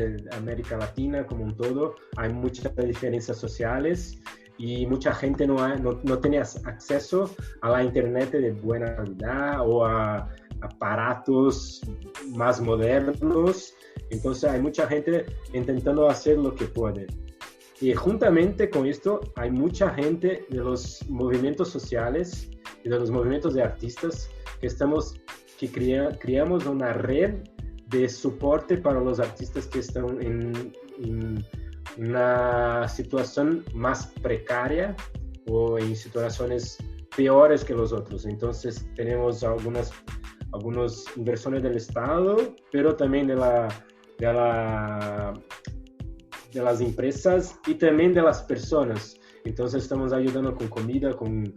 Latina como un todo hay muchas diferencias sociales y mucha gente no tiene acceso a la internet de buena calidad o a aparatos más modernos. Entonces hay mucha gente intentando hacer lo que puede. Y juntamente con esto hay mucha gente de los movimientos sociales y de los movimientos de artistas que creamos una red de soporte para los artistas que están en una situación más precaria o en situaciones peores que los otros. Entonces tenemos algunas inversiones del Estado, pero también de las empresas y también de las personas. Entonces estamos ayudando con comida, con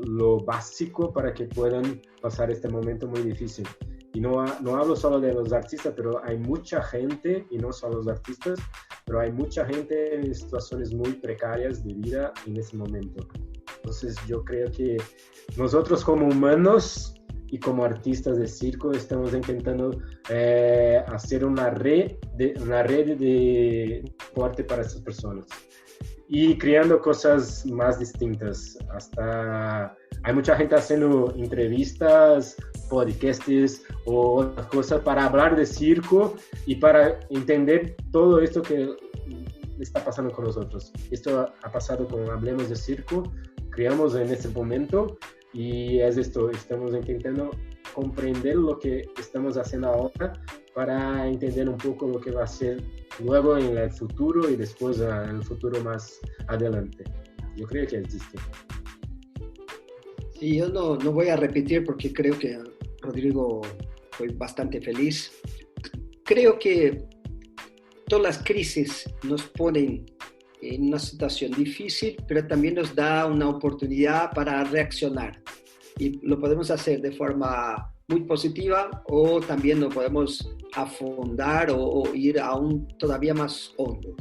lo básico para que puedan pasar este momento muy difícil. Y no hablo solo de los artistas, pero hay mucha gente, y no solo los artistas, pero hay mucha gente en situaciones muy precarias de vida en ese momento. Entonces yo creo que nosotros como humanos y como artistas de circo estamos intentando hacer una red de soporte para estas personas y creando cosas más distintas. Hay mucha gente haciendo entrevistas podcasts o otras cosas para hablar de circo y para entender todo esto que está pasando con nosotros. Esto ha pasado con Hablemos de Circo, creamos en este momento y es esto, estamos intentando comprender lo que estamos haciendo ahora para entender un poco lo que va a ser luego en el futuro y después en el futuro más adelante. Yo creo que es esto. Sí, yo no voy a repetir porque creo que Rodrigo fue bastante feliz. Creo que todas las crisis nos ponen en una situación difícil, pero también nos da una oportunidad para reaccionar. Y lo podemos hacer de forma muy positiva o también lo podemos afondar o ir aún todavía más hondo.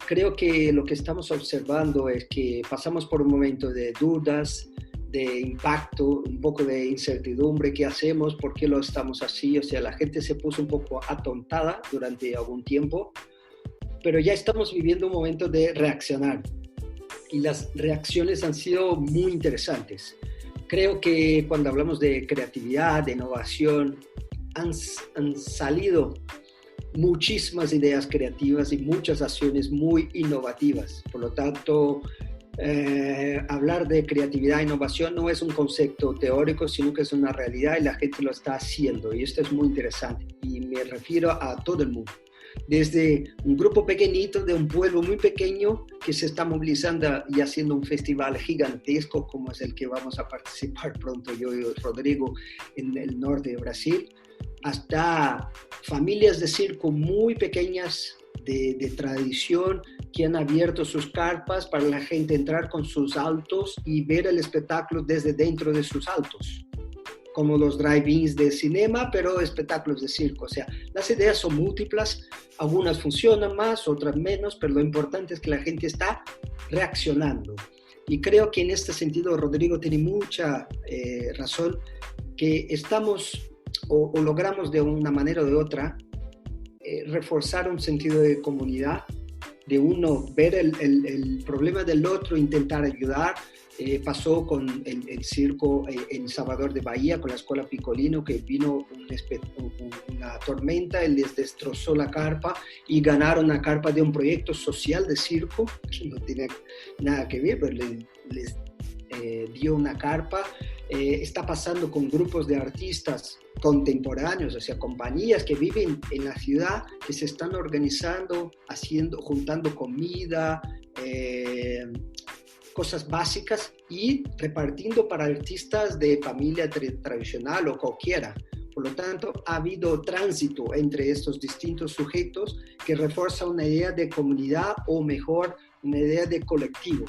Creo que lo que estamos observando es que pasamos por un momento de dudas, de impacto, un poco de incertidumbre. ¿Qué hacemos? ¿Por qué lo estamos así? O sea, la gente se puso un poco atontada durante algún tiempo, pero ya estamos viviendo un momento de reaccionar y las reacciones han sido muy interesantes. Creo que cuando hablamos de creatividad, de innovación, han salido muchísimas ideas creativas y muchas acciones muy innovativas. Por lo tanto, hablar de creatividad e innovación no es un concepto teórico, sino que es una realidad y la gente lo está haciendo. Y esto es muy interesante. Y me refiero a todo el mundo. Desde un grupo pequeñito de un pueblo muy pequeño que se está movilizando y haciendo un festival gigantesco como es el que vamos a participar pronto yo y Rodrigo en el norte de Brasil, hasta familias de circo muy pequeñas de tradición que han abierto sus carpas para la gente entrar con sus autos y ver el espectáculo desde dentro de sus autos, como los drive-ins de cinema, pero espectáculos de circo. O sea, las ideas son múltiples, algunas funcionan más, otras menos, pero lo importante es que la gente está reaccionando. Y creo que en este sentido Rodrigo tiene mucha razón, que estamos o logramos de una manera o de otra reforzar un sentido de comunidad, de uno ver el problema del otro, intentar ayudar. Pasó con el circo en Salvador de Bahía, con la Escuela Piccolino, que vino una tormenta, él les destrozó la carpa y ganaron una carpa de un proyecto social de circo, que no tiene nada que ver, pero les dio una carpa. Está pasando con grupos de artistas contemporáneos, o sea, compañías que viven en la ciudad, que se están organizando, juntando comida, cosas básicas y repartiendo para artistas de familia tradicional o cualquiera. Por lo tanto, ha habido tránsito entre estos distintos sujetos que refuerza una idea de comunidad o mejor, una idea de colectivo.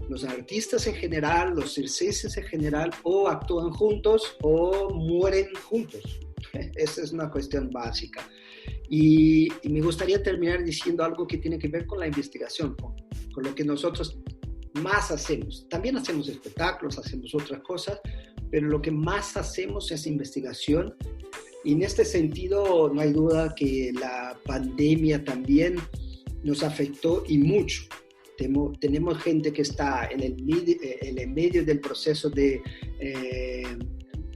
Los artistas en general, los circenses en general, o actúan juntos o mueren juntos. Esa es una cuestión básica. Y me gustaría terminar diciendo algo que tiene que ver con la investigación, con lo que nosotros más hacemos. También hacemos espectáculos, hacemos otras cosas, pero lo que más hacemos es investigación. Y en este sentido, no hay duda que la pandemia también nos afectó y mucho. Tenemos gente que está en el medio del proceso de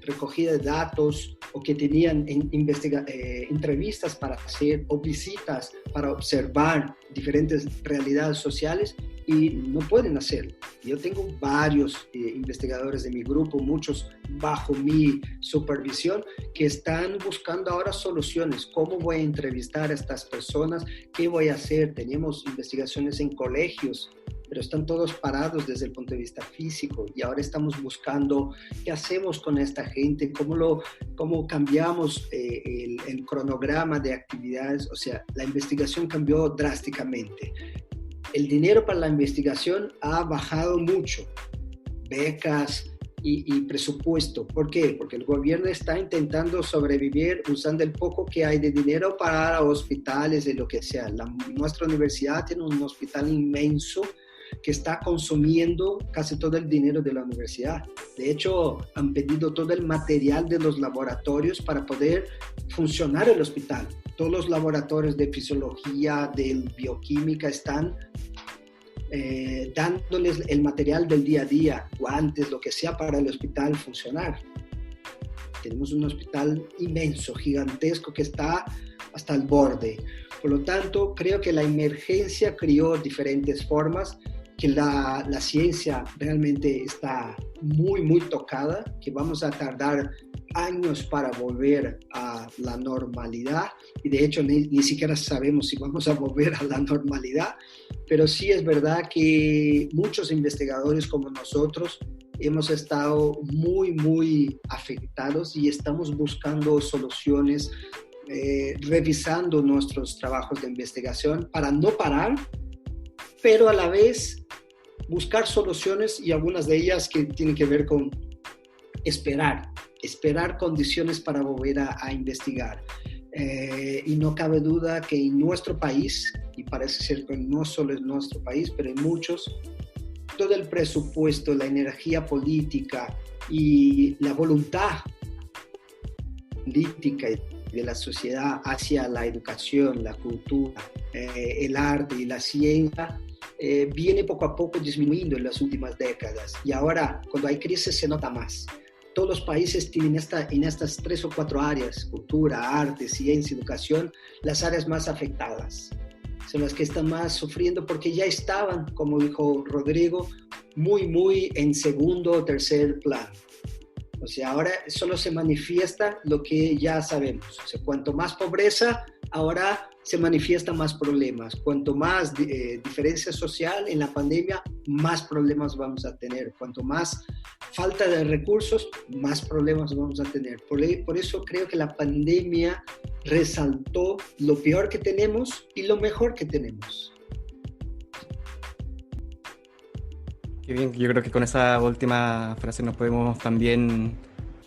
recogida de datos o que tenían entrevistas para hacer o visitas para observar diferentes realidades sociales y no pueden hacerlo. Yo tengo varios investigadores de mi grupo, muchos bajo mi supervisión, que están buscando ahora soluciones. ¿Cómo voy a entrevistar a estas personas? ¿Qué voy a hacer? Tenemos investigaciones en colegios, pero están todos parados desde el punto de vista físico y ahora estamos buscando qué hacemos con esta gente, cómo cambiamos el cronograma de actividades. O sea, la investigación cambió drásticamente. El dinero para la investigación ha bajado mucho, becas y presupuesto. ¿Por qué? Porque el gobierno está intentando sobrevivir usando el poco que hay de dinero para hospitales y lo que sea. Nuestra universidad tiene un hospital inmenso que está consumiendo casi todo el dinero de la universidad. De hecho, han pedido todo el material de los laboratorios para poder funcionar el hospital. Todos los laboratorios de fisiología, de bioquímica están dándoles el material del día a día, guantes, lo que sea para el hospital funcionar. Tenemos un hospital inmenso, gigantesco, que está hasta el borde. Por lo tanto, creo que la emergencia creó diferentes formas, que la ciencia realmente está muy, muy tocada, que vamos a tardar años para volver a la normalidad, y de hecho ni siquiera sabemos si vamos a volver a la normalidad, pero sí es verdad que muchos investigadores como nosotros hemos estado muy, muy afectados y estamos buscando soluciones, revisando nuestros trabajos de investigación para no parar, pero a la vez buscar soluciones, y algunas de ellas que tienen que ver con esperar condiciones para volver a investigar. Y no cabe duda que en nuestro país, y parece ser que no solo en nuestro país, pero en muchos, todo el presupuesto, la energía política y la voluntad política de la sociedad hacia la educación, la cultura, el arte y la ciencia viene poco a poco disminuyendo en las últimas décadas, y ahora cuando hay crisis se nota más. Todos los países tienen en estas 3 o 4 áreas, cultura, arte, ciencia, educación, las áreas más afectadas. Son las que están más sufriendo porque ya estaban, como dijo Rodrigo, muy, muy en segundo o tercer plano. O sea, ahora solo se manifiesta lo que ya sabemos. O sea, cuanto más pobreza, ahora se manifiestan más problemas. Cuanto más diferencia social en la pandemia, más problemas vamos a tener. Cuanto más falta de recursos, más problemas vamos a tener. Por eso creo que la pandemia resaltó lo peor que tenemos y lo mejor que tenemos. Qué bien, yo creo que con esa última frase nos podemos también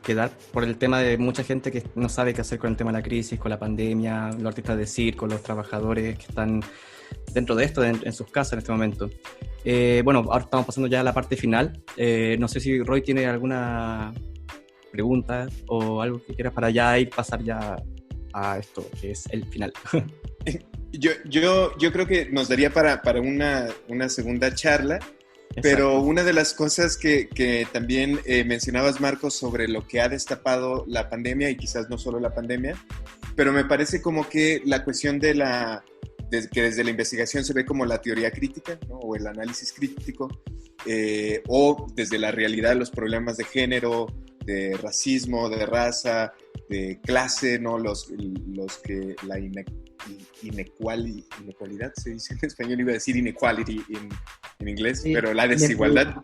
quedar por el tema de mucha gente que no sabe qué hacer con el tema de la crisis, con la pandemia, los artistas de circo, los trabajadores que están dentro de esto, en sus casas en este momento. Bueno, ahora estamos pasando ya a la parte final. No sé si Roy tiene alguna pregunta o algo que quieras para ya pasar ya a esto, que es el final. Yo creo que nos daría para una segunda charla. Exacto. Pero una de las cosas que también mencionabas, Marcos, sobre lo que ha destapado la pandemia, y quizás no solo la pandemia, pero me parece como que la cuestión que desde la investigación se ve como la teoría crítica, ¿no? O el análisis crítico, o desde la realidad de los problemas de género, de racismo, de raza, de clase, ¿no? La inequalidad se dice en español, iba a decir inequality en inglés, sí, pero la desigualdad.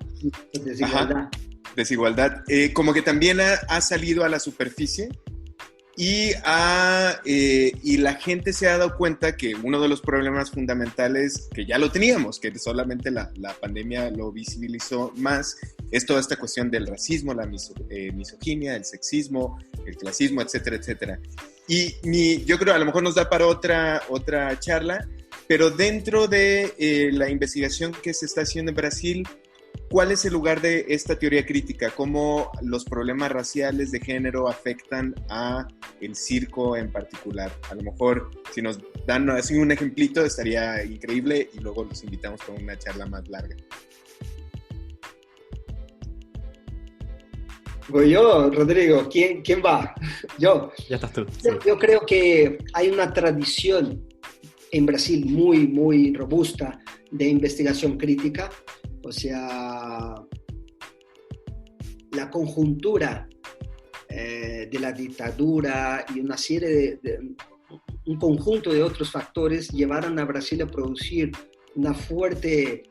Desigualdad. Como que también ha salido a la superficie y la gente se ha dado cuenta que uno de los problemas fundamentales, que ya lo teníamos, que solamente la pandemia lo visibilizó más, es toda esta cuestión del racismo, la misoginia, el sexismo, el clasismo, etcétera, etcétera. Y yo creo a lo mejor nos da para otra charla, pero dentro de la investigación que se está haciendo en Brasil, ¿cuál es el lugar de esta teoría crítica? ¿Cómo los problemas raciales de género afectan a el circo en particular? A lo mejor si nos dan así un ejemplito estaría increíble, y luego los invitamos con una charla más larga. Voy yo, Rodrigo. ¿Quién va? Yo. Ya estás tú. Yo creo que hay una tradición en Brasil muy, muy robusta de investigación crítica. O sea, la conjuntura de la dictadura y una serie un conjunto de otros factores llevaron a Brasil a producir una fuerte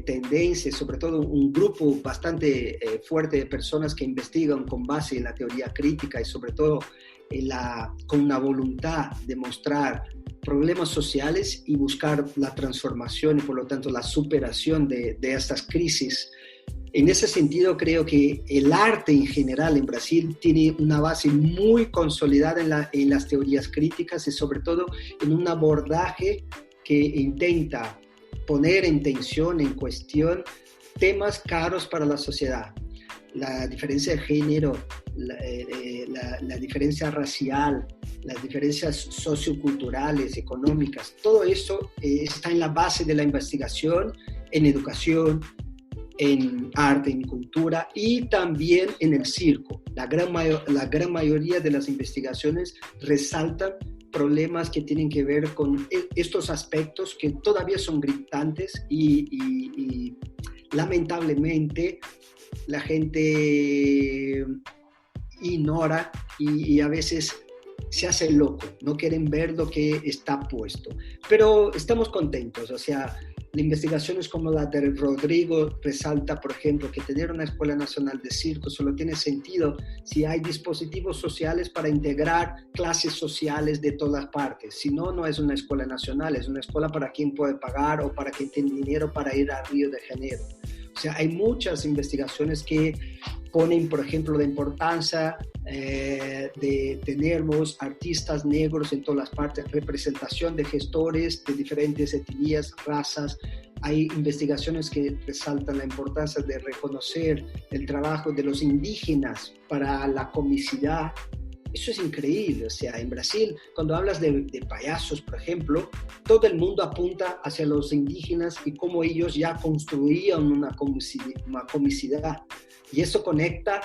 tendencia, sobre todo un grupo bastante fuerte de personas que investigan con base en la teoría crítica y sobre todo con una voluntad de mostrar problemas sociales y buscar la transformación y por lo tanto la superación de estas crisis. En ese sentido creo que el arte en general en Brasil tiene una base muy consolidada en las teorías críticas y sobre todo en un abordaje que intenta poner en tensión, en cuestión, temas caros para la sociedad. La diferencia de género, la diferencia racial, las diferencias socioculturales, económicas, todo eso está en la base de la investigación en educación, en arte, en cultura y también en el circo. La gran mayoría de las investigaciones resaltan problemas que tienen que ver con estos aspectos que todavía son gritantes y lamentablemente la gente ignora y a veces se hace loco, no quieren ver lo que está puesto. Pero estamos contentos, o sea, investigaciones como la de Rodrigo resalta, por ejemplo, que tener una Escuela Nacional de Circo solo tiene sentido si hay dispositivos sociales para integrar clases sociales de todas partes. Si no, no es una escuela nacional, es una escuela para quien puede pagar o para quien tiene dinero para ir a Río de Janeiro. O sea, hay muchas investigaciones que ponen, por ejemplo, la importancia de tener artistas negros en todas las partes, representación de gestores de diferentes etnias, razas. Hay investigaciones que resaltan la importancia de reconocer el trabajo de los indígenas para la comicidad. Eso es increíble, o sea, en Brasil, cuando hablas de payasos, por ejemplo, todo el mundo apunta hacia los indígenas y cómo ellos ya construían una comicidad. Y eso conecta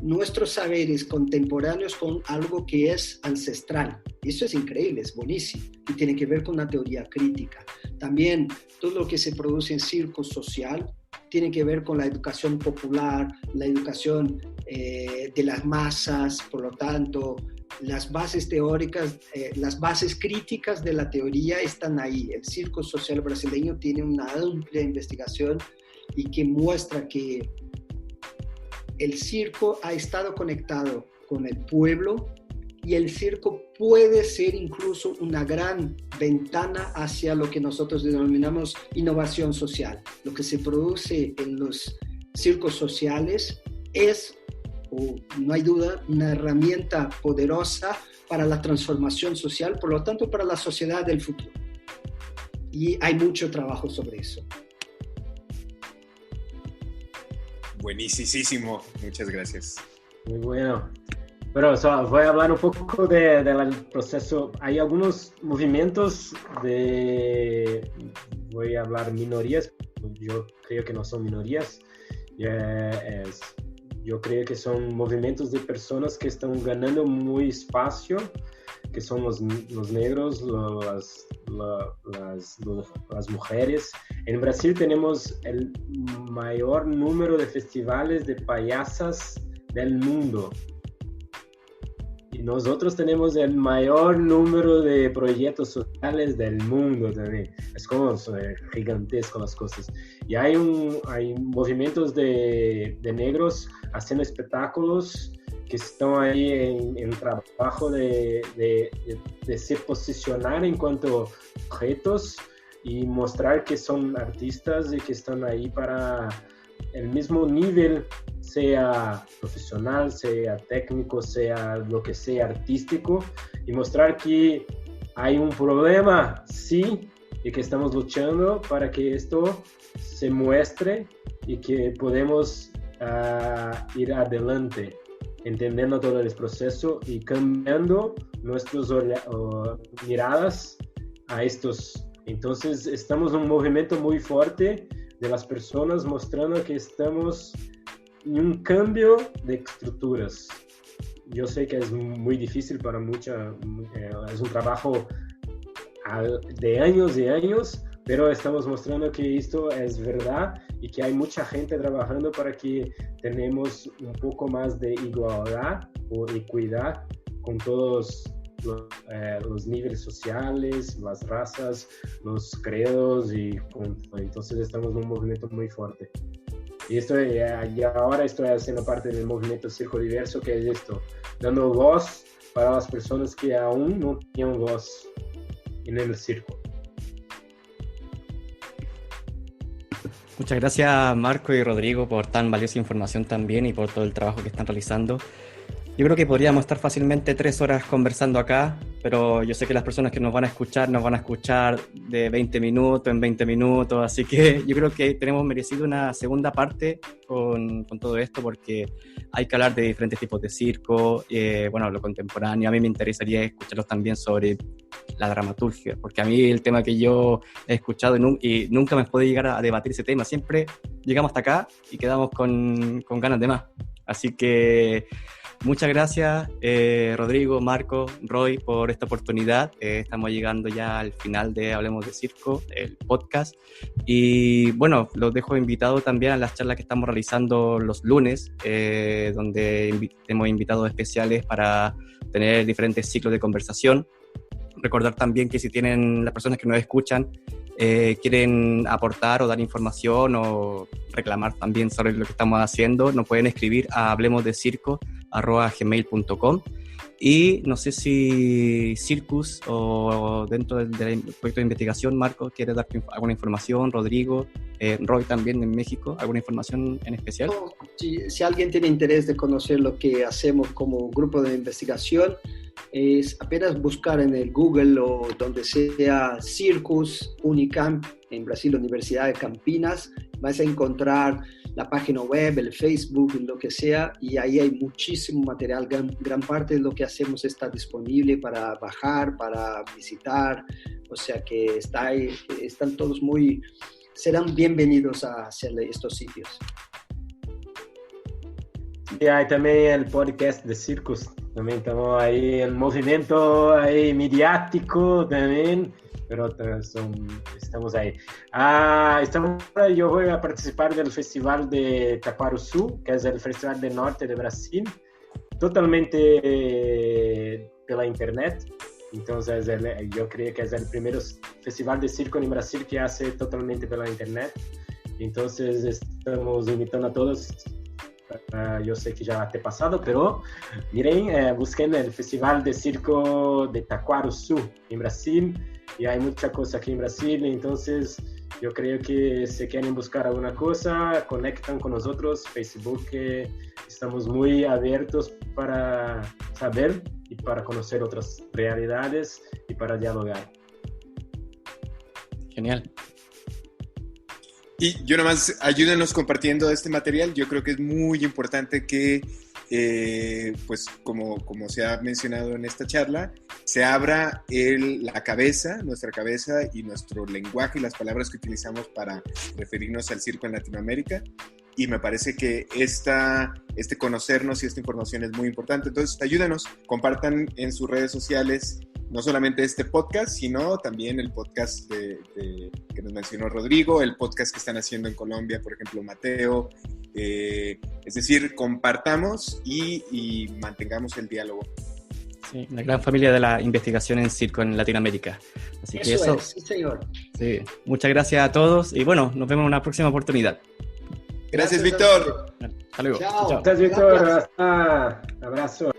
nuestros saberes contemporáneos con algo que es ancestral. Y eso es increíble, es buenísimo, y tiene que ver con una teoría crítica. También todo lo que se produce en circo social tiene que ver con la educación popular, la educación de las masas, por lo tanto, las bases teóricas, las bases críticas de la teoría están ahí. El circo social brasileño tiene una amplia investigación y que muestra que el circo ha estado conectado con el pueblo y el circo puede ser incluso una gran ventana hacia lo que nosotros denominamos innovación social. Lo que se produce en los circos sociales es, no hay duda, una herramienta poderosa para la transformación social, por lo tanto para la sociedad del futuro. Y hay mucho trabajo sobre eso. Buenísimo, muchas gracias. Muy bueno. Pero voy a hablar un poco del proceso. Hay algunos movimientos voy a hablar minorías, yo creo que no son minorías, yo creo que son movimientos de personas que están ganando muy espacio, que son los negros, las mujeres. En Brasil tenemos el mayor número de festivales de payasas del mundo. Y nosotros tenemos el mayor número de proyectos sociales del mundo también. Es como gigantesco las cosas. Y hay movimientos de negros haciendo espectáculos que están ahí en trabajo de se posicionar en cuanto a objetos y mostrar que son artistas y que están ahí para el mismo nivel, sea profesional, sea técnico, sea lo que sea artístico, y mostrar que hay un problema, sí, y que estamos luchando para que esto se muestre y que podemos ir adelante, entendiendo todo el proceso y cambiando nuestras miradas a estos. Entonces estamos en un movimiento muy fuerte de las personas mostrando que estamos en un cambio de estructuras. Yo sé que es muy difícil para es un trabajo de años y años, pero estamos mostrando que esto es verdad y que hay mucha gente trabajando para que tenemos un poco más de igualdad o equidad con todos los niveles sociales, las razas, los credos, y entonces estamos en un movimiento muy fuerte. Y ahora estoy haciendo parte del movimiento Circo Diverso, que es esto, dando voz para las personas que aún no tienen voz en el circo. Muchas gracias, Marco y Rodrigo, por tan valiosa información también y por todo el trabajo que están realizando. Yo creo que podríamos estar fácilmente 3 horas conversando acá, pero yo sé que las personas que nos van a escuchar de 20 minutos en 20 minutos, así que yo creo que tenemos merecido una segunda parte con todo esto, porque hay que hablar de diferentes tipos de circo, lo contemporáneo. A mí me interesaría escucharlos también sobre la dramaturgia, porque a mí el tema que yo he escuchado y nunca me puede llegar a debatir ese tema, siempre llegamos hasta acá y quedamos con ganas de más. Así que muchas gracias, Rodrigo, Marco, Roy, por esta oportunidad. Estamos llegando ya al final de Hablemos de Circo, el podcast. Y bueno, los dejo invitados también a las charlas que estamos realizando los lunes, donde tenemos invitados especiales para tener diferentes ciclos de conversación. Recordar también que si tienen las personas que nos escuchan, quieren aportar o dar información o reclamar también sobre lo que estamos haciendo, nos pueden escribir a hablemosdecirco@gmail.com. Y no sé si Circus o dentro del proyecto de investigación, Marcos, ¿quiere dar alguna información? Rodrigo, Roy también en México, ¿alguna información en especial? Si alguien tiene interés de conocer lo que hacemos como grupo de investigación, es apenas buscar en el Google o donde sea Circus Unicamp, en Brasil, Universidad de Campinas, vas a encontrar la página web, el Facebook, lo que sea, y ahí hay muchísimo material. Gran parte de lo que hacemos está disponible para bajar, para visitar, o sea que están todos serán bienvenidos a hacer estos sitios. Y hay también el podcast de Circus, también estamos ahí en movimiento ahí mediático también, pero estamos ahí. Yo voy a participar del Festival de Taquarusú, que es el Festival del Norte de Brasil, totalmente pela internet. Entonces yo creo que es el primer festival de circo en Brasil que hace totalmente pela internet. Entonces estamos invitando a todos. Yo sé que ya te he pasado, pero miren, busquen el Festival de Circo de Taquarusú en Brasil, y hay mucha cosa aquí en Brasil. Entonces yo creo que si quieren buscar alguna cosa, conectan con nosotros. Facebook, estamos muy abiertos para saber y para conocer otras realidades y para dialogar. Genial. Y yo nomás, ayúdenos compartiendo este material. Yo creo que es muy importante que, pues como se ha mencionado en esta charla, se abra nuestra cabeza y nuestro lenguaje y las palabras que utilizamos para referirnos al circo en Latinoamérica. Y me parece que este conocernos y esta información es muy importante. Entonces, ayúdenos, compartan en sus redes sociales no solamente este podcast, sino también el podcast que nos mencionó Rodrigo, el podcast que están haciendo en Colombia, por ejemplo, Mateo. Es decir, compartamos y mantengamos el diálogo. Sí, una gran familia de la investigación en circo en Latinoamérica. Así que eso es, sí, señor. Sí, muchas gracias a todos y bueno, nos vemos en una próxima oportunidad. Gracias, Víctor. Hasta luego. Chao. Gracias, Víctor. Abrazo.